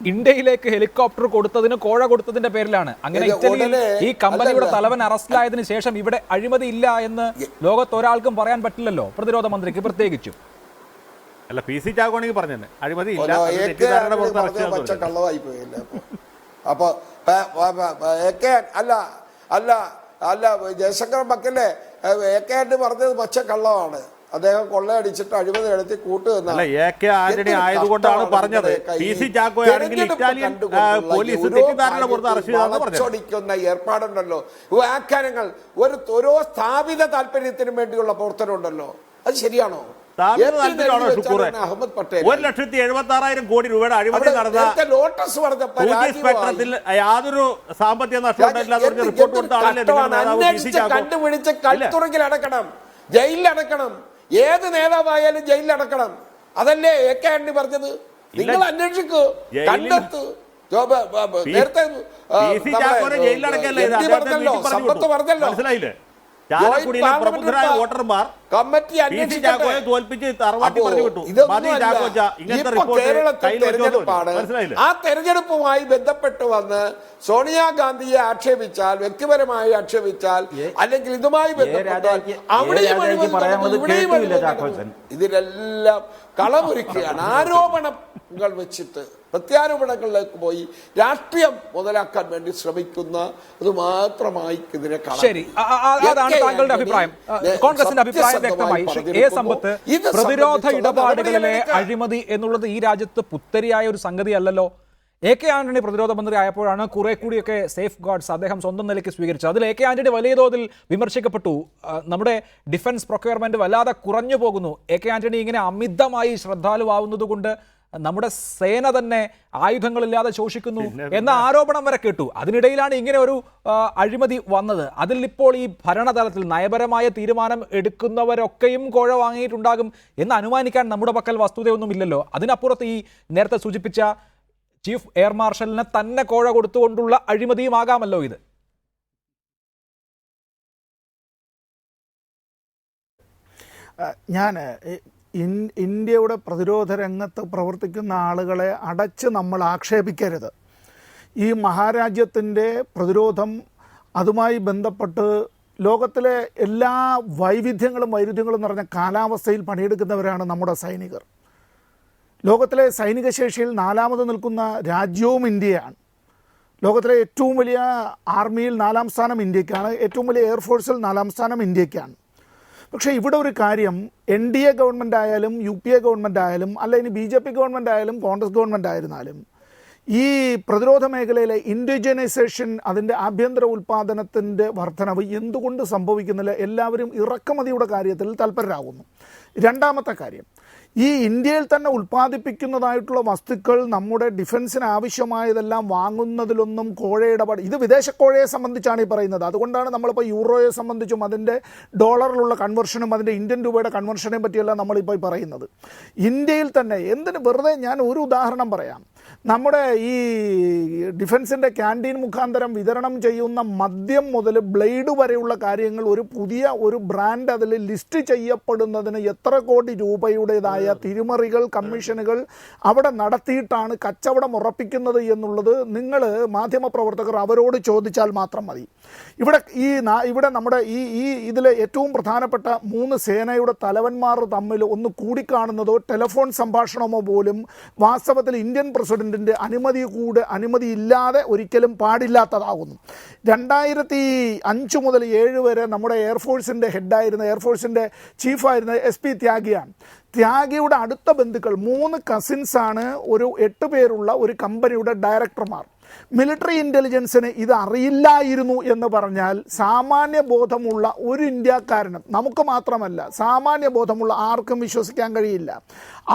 ഇന്ത്യയിലേക്ക് ഹെലികോപ്റ്റർ കൊടുത്തതിന്, കോഴ കൊടുത്തതിന്റെ പേരിലാണ്. അങ്ങനെ ഇറ്റലിയിൽ ഈ കമ്പനിയുടെ തലവൻ അറസ്റ്റിലായതിനു ശേഷം ഇവിടെ അഴിമതി ഇല്ല എന്ന് ലോകത്തൊരാൾക്കും പറയാൻ പറ്റില്ലല്ലോ, പ്രതിരോധ മന്ത്രിക്ക് പ്രത്യേകിച്ചും. അല്ല, PC ചാക്കോണെങ്കിൽ പറഞ്ഞത് അഴിമതി ഇല്ല, കള്ളതായി പോയില്ലേ? അപ്പൊ അല്ല ജയശങ്കർ മക്കല്ലേ AK ആന്റണി പറഞ്ഞത് പച്ച കള്ളമാണ്. അദ്ദേഹം കൊള്ളയടിച്ചിട്ട് അഴിമതി നടത്തി കൂട്ടുകയെന്നാണ്. AK ആന്റണി ആയതുകൊണ്ടാണ് പറഞ്ഞത്. PC ചാക്കോയാണെങ്കിൽ ഇറ്റാലിയൻ പോലീസ് തെറ്റിദ്ധാരണ പുറത്ത് അറസ്റ്റ് ചെയ്താണെന്ന് പറഞ്ഞു. വളച്ചൊടിക്കുന്ന ഏർപ്പാടുണ്ടല്ലോ, വ്യാഖ്യാനങ്ങൾ, ഓരോ സ്ഥാപിത താല്പര്യത്തിനും വേണ്ടിയുള്ള പ്രവർത്തനം ഉണ്ടല്ലോ, അത് ശരിയാണോ? അഹമ്മദ് പട്ടേൽ 1,76,000 കോടി രൂപയുടെ അഴിമതി നടന്ന ലോട്ടസ് സ്പെക്ട്രത്തിൽ യാതൊരു സാമ്പത്തിക നഷ്ടം റിപ്പോർട്ട് കൊടുത്ത കണ്ടുപിടിച്ച് കൽത്തുറങ്കിൽ അടക്കണം, ജയിലിൽ അടക്കണം. ഏത് നേതാവായാലും ജയിലിൽ അടക്കണം. അതല്ലേ AK ആന്റണി പറഞ്ഞത്? നിങ്ങൾ അന്വേഷിക്കൂ, കണ്ടെത്തു. നേരത്തെ സമ്പത്ത് പറഞ്ഞല്ലോ, മനസ്സിലായില്ലേ? ചാലക്കുടിയിലെ പ്രമുഖരായ വോട്ടർമാർ കമ്മിറ്റി തോൽപ്പിച്ച് തറവാട്ടി പറഞ്ഞു വിട്ടു. ആ തെരഞ്ഞെടുപ്പുമായി ബന്ധപ്പെട്ട് വന്ന് സോണിയാഗാന്ധിയെ ആക്ഷേപിച്ചാൽ, വ്യക്തിപരമായി ആക്ഷേപിച്ചാൽ, അല്ലെങ്കിൽ ഇതുമായി ബന്ധപ്പെട്ടാൽ അവിടെയും ഇതിലെല്ലാം കളമൊരുക്കുകയാണ്. ആരോപണങ്ങൾ വെച്ചിട്ട് പ്രത്യാരോപണങ്ങളിലേക്ക് പോയി രാഷ്ട്രീയം മുതലാക്കാൻ വേണ്ടി ശ്രമിക്കുന്ന അത് മാത്രമായി ഇതിനെ കാണാം. ശരി, അതാണ് താങ്കളുടെ അഭിപ്രായം. കോൺഗ്രസിന്റെ അഭിപ്രായം വ്യക്തമായി. സമ്പത്ത്, പ്രതിരോധ ഇടപാടുകളിലെ അഴിമതി എന്നുള്ളത് ഈ രാജ്യത്ത് പുത്തരിയായ ഒരു സംഗതി അല്ലല്ലോ. AK ആന്റണി പ്രതിരോധ മന്ത്രി ആയപ്പോഴാണ് കുറെ കൂടിയൊക്കെ സേഫ് ഗാർഡ്സ് അദ്ദേഹം സ്വന്തം നിലയ്ക്ക് സ്വീകരിച്ചത്. അതിൽ AK ആന്റണി വലിയ തോതിൽ വിമർശിക്കപ്പെട്ടു. നമ്മുടെ ഡിഫൻസ് പ്രൊക്യൂർമെന്റ് വല്ലാതെ കുറഞ്ഞു പോകുന്നു, AK ആന്റണി ഇങ്ങനെ അമിതമായി ശ്രദ്ധാലുവാവുന്നത് കൊണ്ട് നമ്മുടെ സേന തന്നെ ആയുധങ്ങളില്ലാതെ ശോഷിക്കുന്നു എന്ന ആരോപണം വരെ കേട്ടു. അതിനിടയിലാണ് ഇങ്ങനെ ഒരു അഴിമതി വന്നത്. അതിൽ ഇപ്പോൾ ഈ ഭരണതലത്തിൽ നയപരമായ തീരുമാനം എടുക്കുന്നവരൊക്കെയും കോഴ വാങ്ങിയിട്ടുണ്ടാകും എന്ന് അനുമാനിക്കാൻ നമ്മുടെ പക്കൽ വസ്തുതയൊന്നുമില്ലല്ലോ. അതിനപ്പുറത്ത് ഈ നേരത്തെ സൂചിപ്പിച്ച ചീഫ് എയർ മാർഷലിനെ തന്നെ കോഴ കൊടുത്തുകൊണ്ടുള്ള അഴിമതിയുമാകാമല്ലോ ഇത്. ഞാൻ ഇന്ത്യയുടെ പ്രതിരോധ രംഗത്ത് പ്രവർത്തിക്കുന്ന ആളുകളെ അടച്ച് നമ്മൾ ആക്ഷേപിക്കരുത്. ഈ മഹാരാജ്യത്തിൻ്റെ പ്രതിരോധം, അതുമായി ബന്ധപ്പെട്ട് ലോകത്തിലെ എല്ലാ വൈരുദ്ധ്യങ്ങളും നിറഞ്ഞ കാലാവസ്ഥയിൽ പണിയെടുക്കുന്നവരാണ് നമ്മുടെ സൈനികർ. ലോകത്തിലെ സൈനിക ശേഷിയിൽ 4ാമത് നിൽക്കുന്ന രാജ്യവും ഇന്ത്യയാണ്. ലോകത്തിലെ ഏറ്റവും വലിയ ആർമിയിൽ 4ാം സ്ഥാനം ഇന്ത്യക്കാണ്, ഏറ്റവും വലിയ എയർഫോഴ്സിൽ 4ാം സ്ഥാനം ഇന്ത്യക്കാണ്. പക്ഷേ ഇവിടെ ഒരു കാര്യം, NDA ഗവൺമെൻറ് ആയാലും UPA ഗവൺമെൻറ് ആയാലും അല്ലെങ്കിൽ BJP ഗവൺമെൻറ് ആയാലും കോൺഗ്രസ് ഗവൺമെൻറ് ആയിരുന്നാലും ഈ പ്രതിരോധ മേഖലയിലെ ഇൻഡിജനൈസേഷൻ, അതിൻ്റെ ആഭ്യന്തര ഉൽപ്പാദനത്തിൻ്റെ വർധനവ് എന്തുകൊണ്ട് സംഭവിക്കുന്നില്ല? എല്ലാവരും ഇറക്കുമതിയുടെ കാര്യത്തിൽ തൽപരരാകുന്നു. രണ്ടാമത്തെ കാര്യം, ഈ ഇന്ത്യയിൽ തന്നെ ഉൽപ്പാദിപ്പിക്കുന്നതായിട്ടുള്ള വസ്തുക്കൾ നമ്മുടെ ഡിഫൻസിന് ആവശ്യമായതെല്ലാം വാങ്ങുന്നതിലൊന്നും കോഴ ഇടപാട്, ഇത് വിദേശ കോഴയെ സംബന്ധിച്ചാണ് ഈ പറയുന്നത്. അതുകൊണ്ടാണ് നമ്മളിപ്പോൾ യൂറോയെ സംബന്ധിച്ചും അതിൻ്റെ ഡോളറിലുള്ള കൺവെർഷനും അതിൻ്റെ ഇന്ത്യൻ രൂപയുടെ കൺവെർഷനെയും പറ്റിയെല്ലാം നമ്മളിപ്പോൾ പറയുന്നത്. ഇന്ത്യയിൽ തന്നെ എന്തിന് വെറുതെ ഞാൻ ഒരു ഉദാഹരണം പറയാം. നമ്മുടെ ഈ ഡിഫൻസിൻ്റെ ക്യാൻറ്റീൻ മുഖാന്തരം വിതരണം ചെയ്യുന്ന മദ്യം മുതൽ ബ്ലേഡ് വരെയുള്ള കാര്യങ്ങൾ ഒരു പുതിയ ഒരു ബ്രാൻഡ് അതിൽ ലിസ്റ്റ് ചെയ്യപ്പെടുന്നതിന് എത്ര കോടി രൂപയുടേതായ തിരിമറികൾ, കമ്മീഷനുകൾ അവിടെ നടത്തിയിട്ടാണ് കച്ചവടം ഉറപ്പിക്കുന്നത് എന്നുള്ളത് നിങ്ങൾ മാധ്യമപ്രവർത്തകർ അവരോട് ചോദിച്ചാൽ മാത്രം മതി. ഇവിടെ നമ്മുടെ ഈ ഇതിലെ ഏറ്റവും പ്രധാനപ്പെട്ട 3 സേനയുടെ തലവന്മാർ തമ്മിൽ ഒന്ന് കൂടിക്കാണുന്നതോ ടെലിഫോൺ സംഭാഷണമോ പോലും വാസ്തവത്തിൽ ഇന്ത്യൻ പ്രസിഡന്റ് പ്രസിഡന്റിൻ്റെ അനുമതിയില്ലാതെ ഒരിക്കലും പാടില്ലാത്തതാകുന്നു. 2005 മുതൽ 7 വരെ നമ്മുടെ എയർഫോഴ്സിൻ്റെ ഹെഡായിരുന്ന എയർഫോഴ്സിൻ്റെ ചീഫായിരുന്ന SP ത്യാഗിയാണ്. ത്യാഗിയുടെ അടുത്ത ബന്ധുക്കൾ 3 കസിൻസാണ് ഒരു 8 പേരുള്ള ഒരു കമ്പനിയുടെ ഡയറക്ടർമാർ. മിലിറ്ററി ഇൻ്റലിജൻസിന് ഇത് അറിയില്ലായിരുന്നു എന്ന് പറഞ്ഞാൽ സാമാന്യ ബോധമുള്ള ഒരു ഇന്ത്യക്കാരനും, നമുക്ക് മാത്രമല്ല സാമാന്യ ബോധമുള്ള ആർക്കും വിശ്വസിക്കാൻ കഴിയില്ല.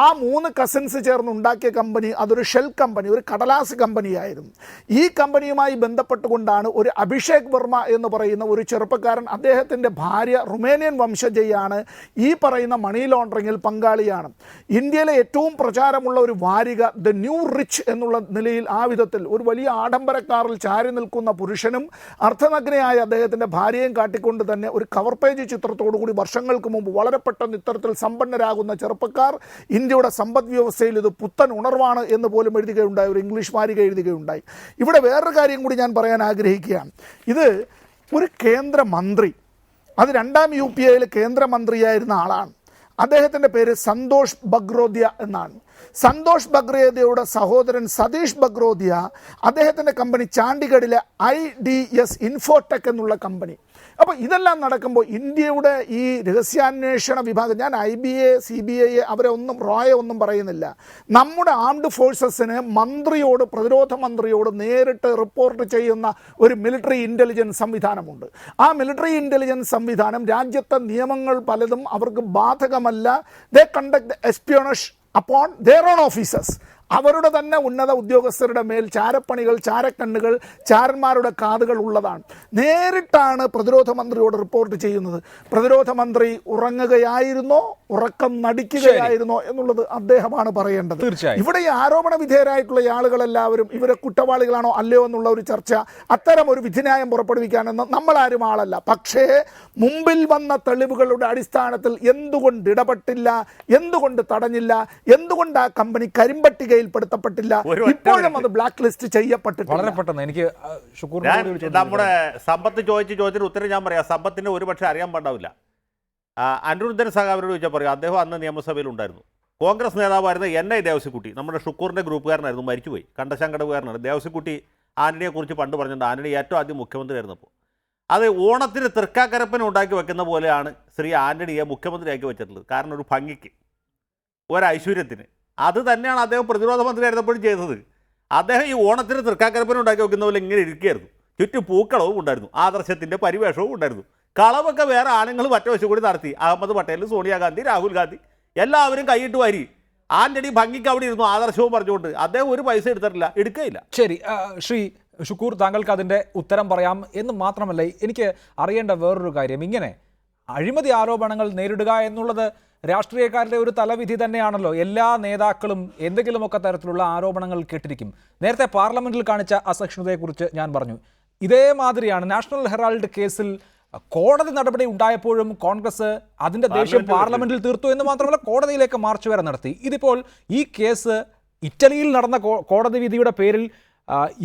ആ 3 കസിൻസ് ചേർന്ന് ഉണ്ടാക്കിയ കമ്പനി അതൊരു ഷെൽ കമ്പനി, ഒരു കടലാസ് കമ്പനിയായിരുന്നു. ഈ കമ്പനിയുമായി ബന്ധപ്പെട്ടുകൊണ്ടാണ് ഒരു അഭിഷേക് വർമ്മ എന്ന് പറയുന്ന ഒരു ചെറുപ്പക്കാരൻ, അദ്ദേഹത്തിൻ്റെ ഭാര്യ റുമേനിയൻ വംശജയാണ്, ഈ പറയുന്ന മണി ലോണ്ടറിങ്ങിൽ പങ്കാളിയാണ്. ഇന്ത്യയിലെ ഏറ്റവും പ്രചാരമുള്ള ഒരു വാരിക ദ ന്യൂ റിച്ച് എന്നുള്ള നിലയിൽ ആ വിധത്തിൽ ഒരു വലിയ ആഡംബരക്കാറിൽ ചാരി നിൽക്കുന്ന പുരുഷനും അർദ്ധനഗ്നയായ അദ്ദേഹത്തിൻ്റെ ഭാര്യയും കാട്ടിക്കൊണ്ട് തന്നെ ഒരു കവർ പേജ് ചിത്രത്തോടുകൂടി വർഷങ്ങൾക്ക് മുമ്പ് വളരെ പെട്ടെന്ന് ഇത്തരത്തിൽ സമ്പന്നരാകുന്ന ചെറുപ്പക്കാർ, ഇന്ത്യയുടെ സമ്പദ് വ്യവസ്ഥയിൽ ഇത് പുത്തൻ ഉണർവാണ് എന്ന് പോലും എഴുതുകയുണ്ടായി, ഒരു ഇംഗ്ലീഷ് വാരിക എഴുതുകയുണ്ടായി. ഇവിടെ വേറൊരു കാര്യം കൂടി ഞാൻ പറയാൻ ആഗ്രഹിക്കുകയാണ്. ഇത് ഒരു കേന്ദ്രമന്ത്രി, അത് 2ാം UPAയിൽ കേന്ദ്രമന്ത്രിയായിരുന്ന ആളാണ്. അദ്ദേഹത്തിൻ്റെ പേര് സന്തോഷ് ബഗ്രോദിയ എന്നാണ്. സന്തോഷ് ബഗ്രോദിയയുടെ സഹോദരൻ സതീഷ് ബഗ്രോദിയ, അദ്ദേഹത്തിൻ്റെ കമ്പനി ചാണ്ഡിഗഡിലെ IDS ഇൻഫോടെക് എന്നുള്ള കമ്പനി. അപ്പോൾ ഇതെല്ലാം നടക്കുമ്പോൾ ഇന്ത്യയുടെ ഈ രഹസ്യാന്വേഷണ വിഭാഗം, ഞാൻ IBA CBI അവരെ ഒന്നും റോയെ ഒന്നും പറയുന്നില്ല, നമ്മുടെ ആംഡ് ഫോഴ്സസിന് മന്ത്രിയോട്, പ്രതിരോധ മന്ത്രിയോട് നേരിട്ട് റിപ്പോർട്ട് ചെയ്യുന്ന ഒരു മിലിറ്ററി ഇൻ്റലിജൻസ് സംവിധാനമുണ്ട്. ആ മിലിറ്ററി ഇൻ്റലിജൻസ് സംവിധാനം രാജ്യത്തെ നിയമങ്ങൾ പലതും അവർക്ക് ബാധകമല്ല. ദേ conduct എസ്പിയോണേജ് upon their own officers. അവരുടെ തന്നെ ഉന്നത ഉദ്യോഗസ്ഥരുടെ മേൽ ചാരപ്പണികൾ, ചാരക്കണ്ണുകൾ, ചാരന്മാരുടെ കാതുകൾ ഉള്ളതാണ്. നേരിട്ടാണ് പ്രതിരോധ മന്ത്രിയോട് റിപ്പോർട്ട് ചെയ്യുന്നത്. പ്രതിരോധ മന്ത്രി ഉറങ്ങുകയായിരുന്നോ, ഉറക്കം നടിക്കുകയായിരുന്നോ എന്നുള്ളത് അദ്ദേഹമാണ് പറയേണ്ടത്. ഇവിടെ ഈ ആരോപണ വിധേയരായിട്ടുള്ള ആളുകളെല്ലാവരും ഇവരെ കുറ്റവാളികളാണോ അല്ലയോ എന്നുള്ള ഒരു ചർച്ച, അത്തരം ഒരു വിധിന്യായം പുറപ്പെടുവിക്കാനെന്ന് നമ്മളാരും ആളല്ല. പക്ഷേ മുമ്പിൽ വന്ന തെളിവുകളുടെ അടിസ്ഥാനത്തിൽ എന്തുകൊണ്ട് ഇടപെട്ടില്ല, എന്തുകൊണ്ട് തടഞ്ഞില്ല, എന്തുകൊണ്ട് ആ കമ്പനി കരിമ്പട്ടിക പ്പെടുത്തപ്പെട്ടില്ല, ഇപ്പോഴും അത് ബ്ലാക്ക് ലിസ്റ്റ് ചെയ്യപ്പെട്ടിട്ടില്ല. വളരെ പെട്ടെന്ന് എനിക്ക് നമ്മുടെ സമ്പത്ത് ചോദിച്ചതിന് ഉത്തരം ഞാൻ പറയാം. സമ്പത്തിന് ഒരുപക്ഷെ അറിയാൻ പാടാവില്ല. അനിരുദ്ധൻ സഖാവിനോട് ചോദിച്ചാൽ പറയും, അദ്ദേഹം അന്ന് നിയമസഭയിൽ ഉണ്ടായിരുന്നു. കോൺഗ്രസ് നേതാവായിരുന്ന NI ദേവസിക്കുട്ടി, നമ്മുടെ ഷുക്കൂറിൻ്റെ ഗ്രൂപ്പുകാരനായിരുന്നു, മരിച്ചുപോയി, കണ്ടശങ്കടവുകാരനാണ്. ദേവസിക്കുട്ടി ആന്റണിയെക്കുറിച്ച് പണ്ട് പറഞ്ഞിട്ടുണ്ട്. ആന്റണി ഏറ്റവും ആദ്യം മുഖ്യമന്ത്രി ആയിരുന്നപ്പോൾ അത് ഓണത്തിന് തൃക്കാക്കരപ്പന ഉണ്ടാക്കി വെക്കുന്ന പോലെയാണ് ശ്രീ ആന്റണിയെ മുഖ്യമന്ത്രിയാക്കി വെച്ചിട്ടുള്ളത്. കാരണം ഒരു ഭംഗിക്ക്, ഒരു ഐശ്വര്യത്തിന്. അത് തന്നെയാണ് അദ്ദേഹം പ്രതിരോധ മന്ത്രി ആയിരുന്നപ്പോഴും ചെയ്തത്. അദ്ദേഹം ഈ ഓണത്തിന് തൃക്കാക്കരപ്പന ഉണ്ടാക്കി വെക്കുന്ന പോലെ ഇങ്ങനെ ഇരിക്കുകയായിരുന്നു. ചുറ്റും പൂക്കളവും ഉണ്ടായിരുന്നു, ആദർശത്തിൻ്റെ പരിവേഷവും ഉണ്ടായിരുന്നു. കളവൊക്കെ വേറെ ആണുങ്ങൾ മറ്റേ വശം കൂടി നടത്തി. അഹമ്മദ് പട്ടേൽ, സോണിയാഗാന്ധി, രാഹുൽ ഗാന്ധി എല്ലാവരും കൈയിട്ട് വാരി. ആന്റണി ഭംഗിക്ക് അവിടെ ഇരുന്നു ആദർശവും പറഞ്ഞുകൊണ്ട്. അദ്ദേഹം ഒരു പൈസ എടുത്തിട്ടില്ല, എടുക്കുകയില്ല. ശരി, ശ്രീ ഷുക്കൂർ, താങ്കൾക്ക് അതിൻ്റെ ഉത്തരം പറയാം എന്ന് മാത്രമല്ല, എനിക്ക് അറിയേണ്ട വേറൊരു കാര്യം, ഇങ്ങനെ അഴിമതി ആരോപണങ്ങൾ നേരിടുക എന്നുള്ളത് രാഷ്ട്രീയക്കാരുടെ ഒരു തലവിധി തന്നെയാണല്ലോ. എല്ലാ നേതാക്കളും എന്തെങ്കിലുമൊക്കെ തരത്തിലുള്ള ആരോപണങ്ങൾ കേട്ടിരിക്കും. നേരത്തെ പാർലമെന്റിൽ കാണിച്ച അസഹിഷ്ണുതയെക്കുറിച്ച് ഞാൻ പറഞ്ഞു. ഇതേമാതിരിയാണ് നാഷണൽ ഹെറാൾഡ് കേസിൽ കോടതി നടപടി ഉണ്ടായപ്പോഴും കോൺഗ്രസ് അതിൻ്റെ ദേഷ്യം പാർലമെന്റിൽ തീർത്തു എന്ന് മാത്രമല്ല കോടതിയിലേക്ക് മാർച്ച് വരെ നടത്തി. ഇതിപ്പോൾ ഈ കേസ് ഇറ്റലിയിൽ നടന്ന കോടതി വിധിയുടെ പേരിൽ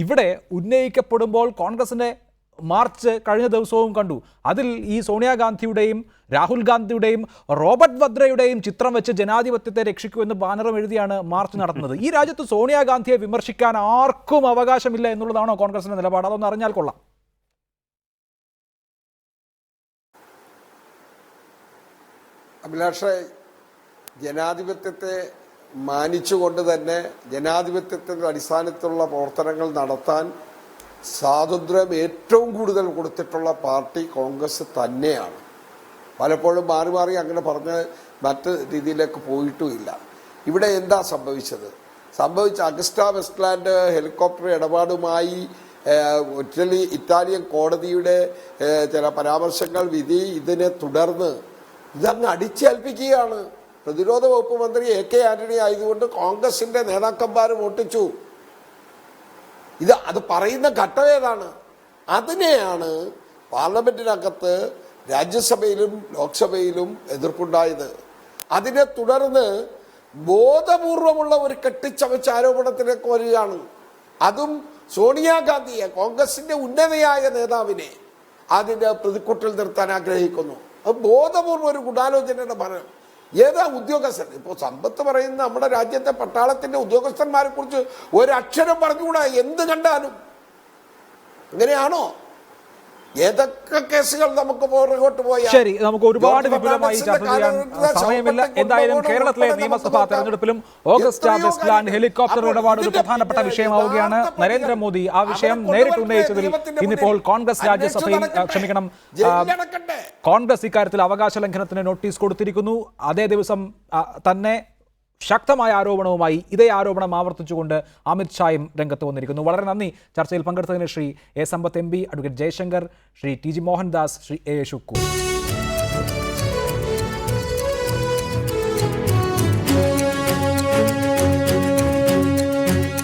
ഇവിടെ ഉന്നയിക്കപ്പെടുമ്പോൾ കോൺഗ്രസിൻ്റെ മാർച്ച് കഴിഞ്ഞ ദിവസവും കണ്ടു. അതിൽ ഈ സോണിയാഗാന്ധിയുടെയും രാഹുൽ ഗാന്ധിയുടെയും റോബർട്ട് വദ്രയുടെയും ചിത്രം വെച്ച് ജനാധിപത്യത്തെ രക്ഷിക്കൂ എന്ന് ബാനറും എഴുതിയാണ് മാർച്ച് നടത്തുന്നത്. ഈ രാജ്യത്ത് സോണിയാഗാന്ധിയെ വിമർശിക്കാൻ ആർക്കും അവകാശമില്ല എന്നുള്ളതാണോ കോൺഗ്രസിന്റെ നിലപാട്? അതൊന്ന് അറിഞ്ഞാൽ കൊള്ളാം. അഭിലാഷേ, ജനാധിപത്യത്തെ മാനിച്ചുകൊണ്ട് തന്നെ ജനാധിപത്യത്തിൻ്റെ അടിസ്ഥാനത്തിലുള്ള പ്രവർത്തനങ്ങൾ നടത്താൻ സ്വാതന്ത്ര്യം ഏറ്റവും കൂടുതൽ കൊടുത്തിട്ടുള്ള പാർട്ടി കോൺഗ്രസ് തന്നെയാണ്. പലപ്പോഴും മാറി മാറി അങ്ങനെ പറഞ്ഞ് മറ്റ് രീതിയിലേക്ക് പോയിട്ടുമില്ല. ഇവിടെ എന്താ സംഭവിച്ചത്? അഗസ്റ്റ വെസ്റ്റ്ലാൻഡ് ഹെലികോപ്റ്റർ ഇടപാടുമായി ഇറ്റാലിയൻ കോടതിയുടെ ചില പരാമർശങ്ങൾ, വിധി, ഇതിനെ തുടർന്ന് ഇതങ്ങ് അടിച്ചേൽപ്പിക്കുകയാണ്. പ്രതിരോധ വകുപ്പ് മന്ത്രി AK ആന്റണി ആയതുകൊണ്ട് കോൺഗ്രസിന്റെ നേതാക്കന്മാരും ഒട്ടിച്ചു. അത് പറയുന്ന ഘട്ടം ഏതാണ്? അതിനെയാണ് പാർലമെന്റിനകത്ത് രാജ്യസഭയിലും ലോക്സഭയിലും എതിർപ്പുണ്ടായത്. അതിനെ തുടർന്ന് ബോധപൂർവമുള്ള ഒരു കെട്ടിച്ചമച്ച ആരോപണത്തിലേക്ക് വരികയാണ്. അതും സോണിയാഗാന്ധിയെ, കോൺഗ്രസിന്റെ ഉന്നതയായ നേതാവിനെ അതിന്റെ പ്രതിക്കൂട്ടിൽ നിർത്താൻ ആഗ്രഹിക്കുന്നു. അത് ബോധപൂർവ്വം ഒരു ഗൂഢാലോചനയുടെ ഫലം. ഏതാ ഉദ്യോഗസ്ഥൻ? ഇപ്പോൾ സമ്പത്ത് പറയുന്ന നമ്മുടെ രാജ്യത്തെ പട്ടാളത്തിന്റെ ഉദ്യോഗസ്ഥന്മാരെ കുറിച്ച് ഒരക്ഷരം പറഞ്ഞുകൂടാ. എന്ത് കണ്ടാലും അങ്ങനെയാണോ? ഏതൊക്കെ കേസുകൾ നമുക്ക് പുറകോട്ട് പോയാൽ ശരി, നമുക്ക് ഒരുപാട് വിപുലമായി ചർച്ച ചെയ്യാൻ സമയമില്ല. എന്തായാലും കേരളത്തിലെ നിയമസഭാ തെരഞ്ഞെടുപ്പിലും ഓഗസ്റ്റ വെസ്റ്റ്ലാൻഡ് ഹെലികോപ്റ്റർ ഇടപാട് ഒരു പ്രധാനപ്പെട്ട വിഷയമാവുകയാണ്. നരേന്ദ്രമോദി ആ വിഷയം നേരിട്ട് ഉന്നയിച്ചതിൽ ഇന്നിപ്പോൾ കോൺഗ്രസ് രാജ്യസഭയിൽ കോൺഗ്രസ് ഇക്കാര്യത്തിൽ അവകാശ ലംഘനത്തിന് നോട്ടീസ് കൊടുത്തിരിക്കുന്നു. അതേ ദിവസം തന്നെ ശക്തമായ ആരോപണവുമായി ഇതേ ആരോപണം ആവർത്തിച്ചുകൊണ്ട് അമിത്ഷായും രംഗത്ത് വന്നിരിക്കുന്നു. വളരെ നന്ദി ചർച്ചയിൽ പങ്കെടുത്തതിന് Shri A Sampath MP, advocate Jaishankar, Shri TG Mohandas, Shri A Shukkur.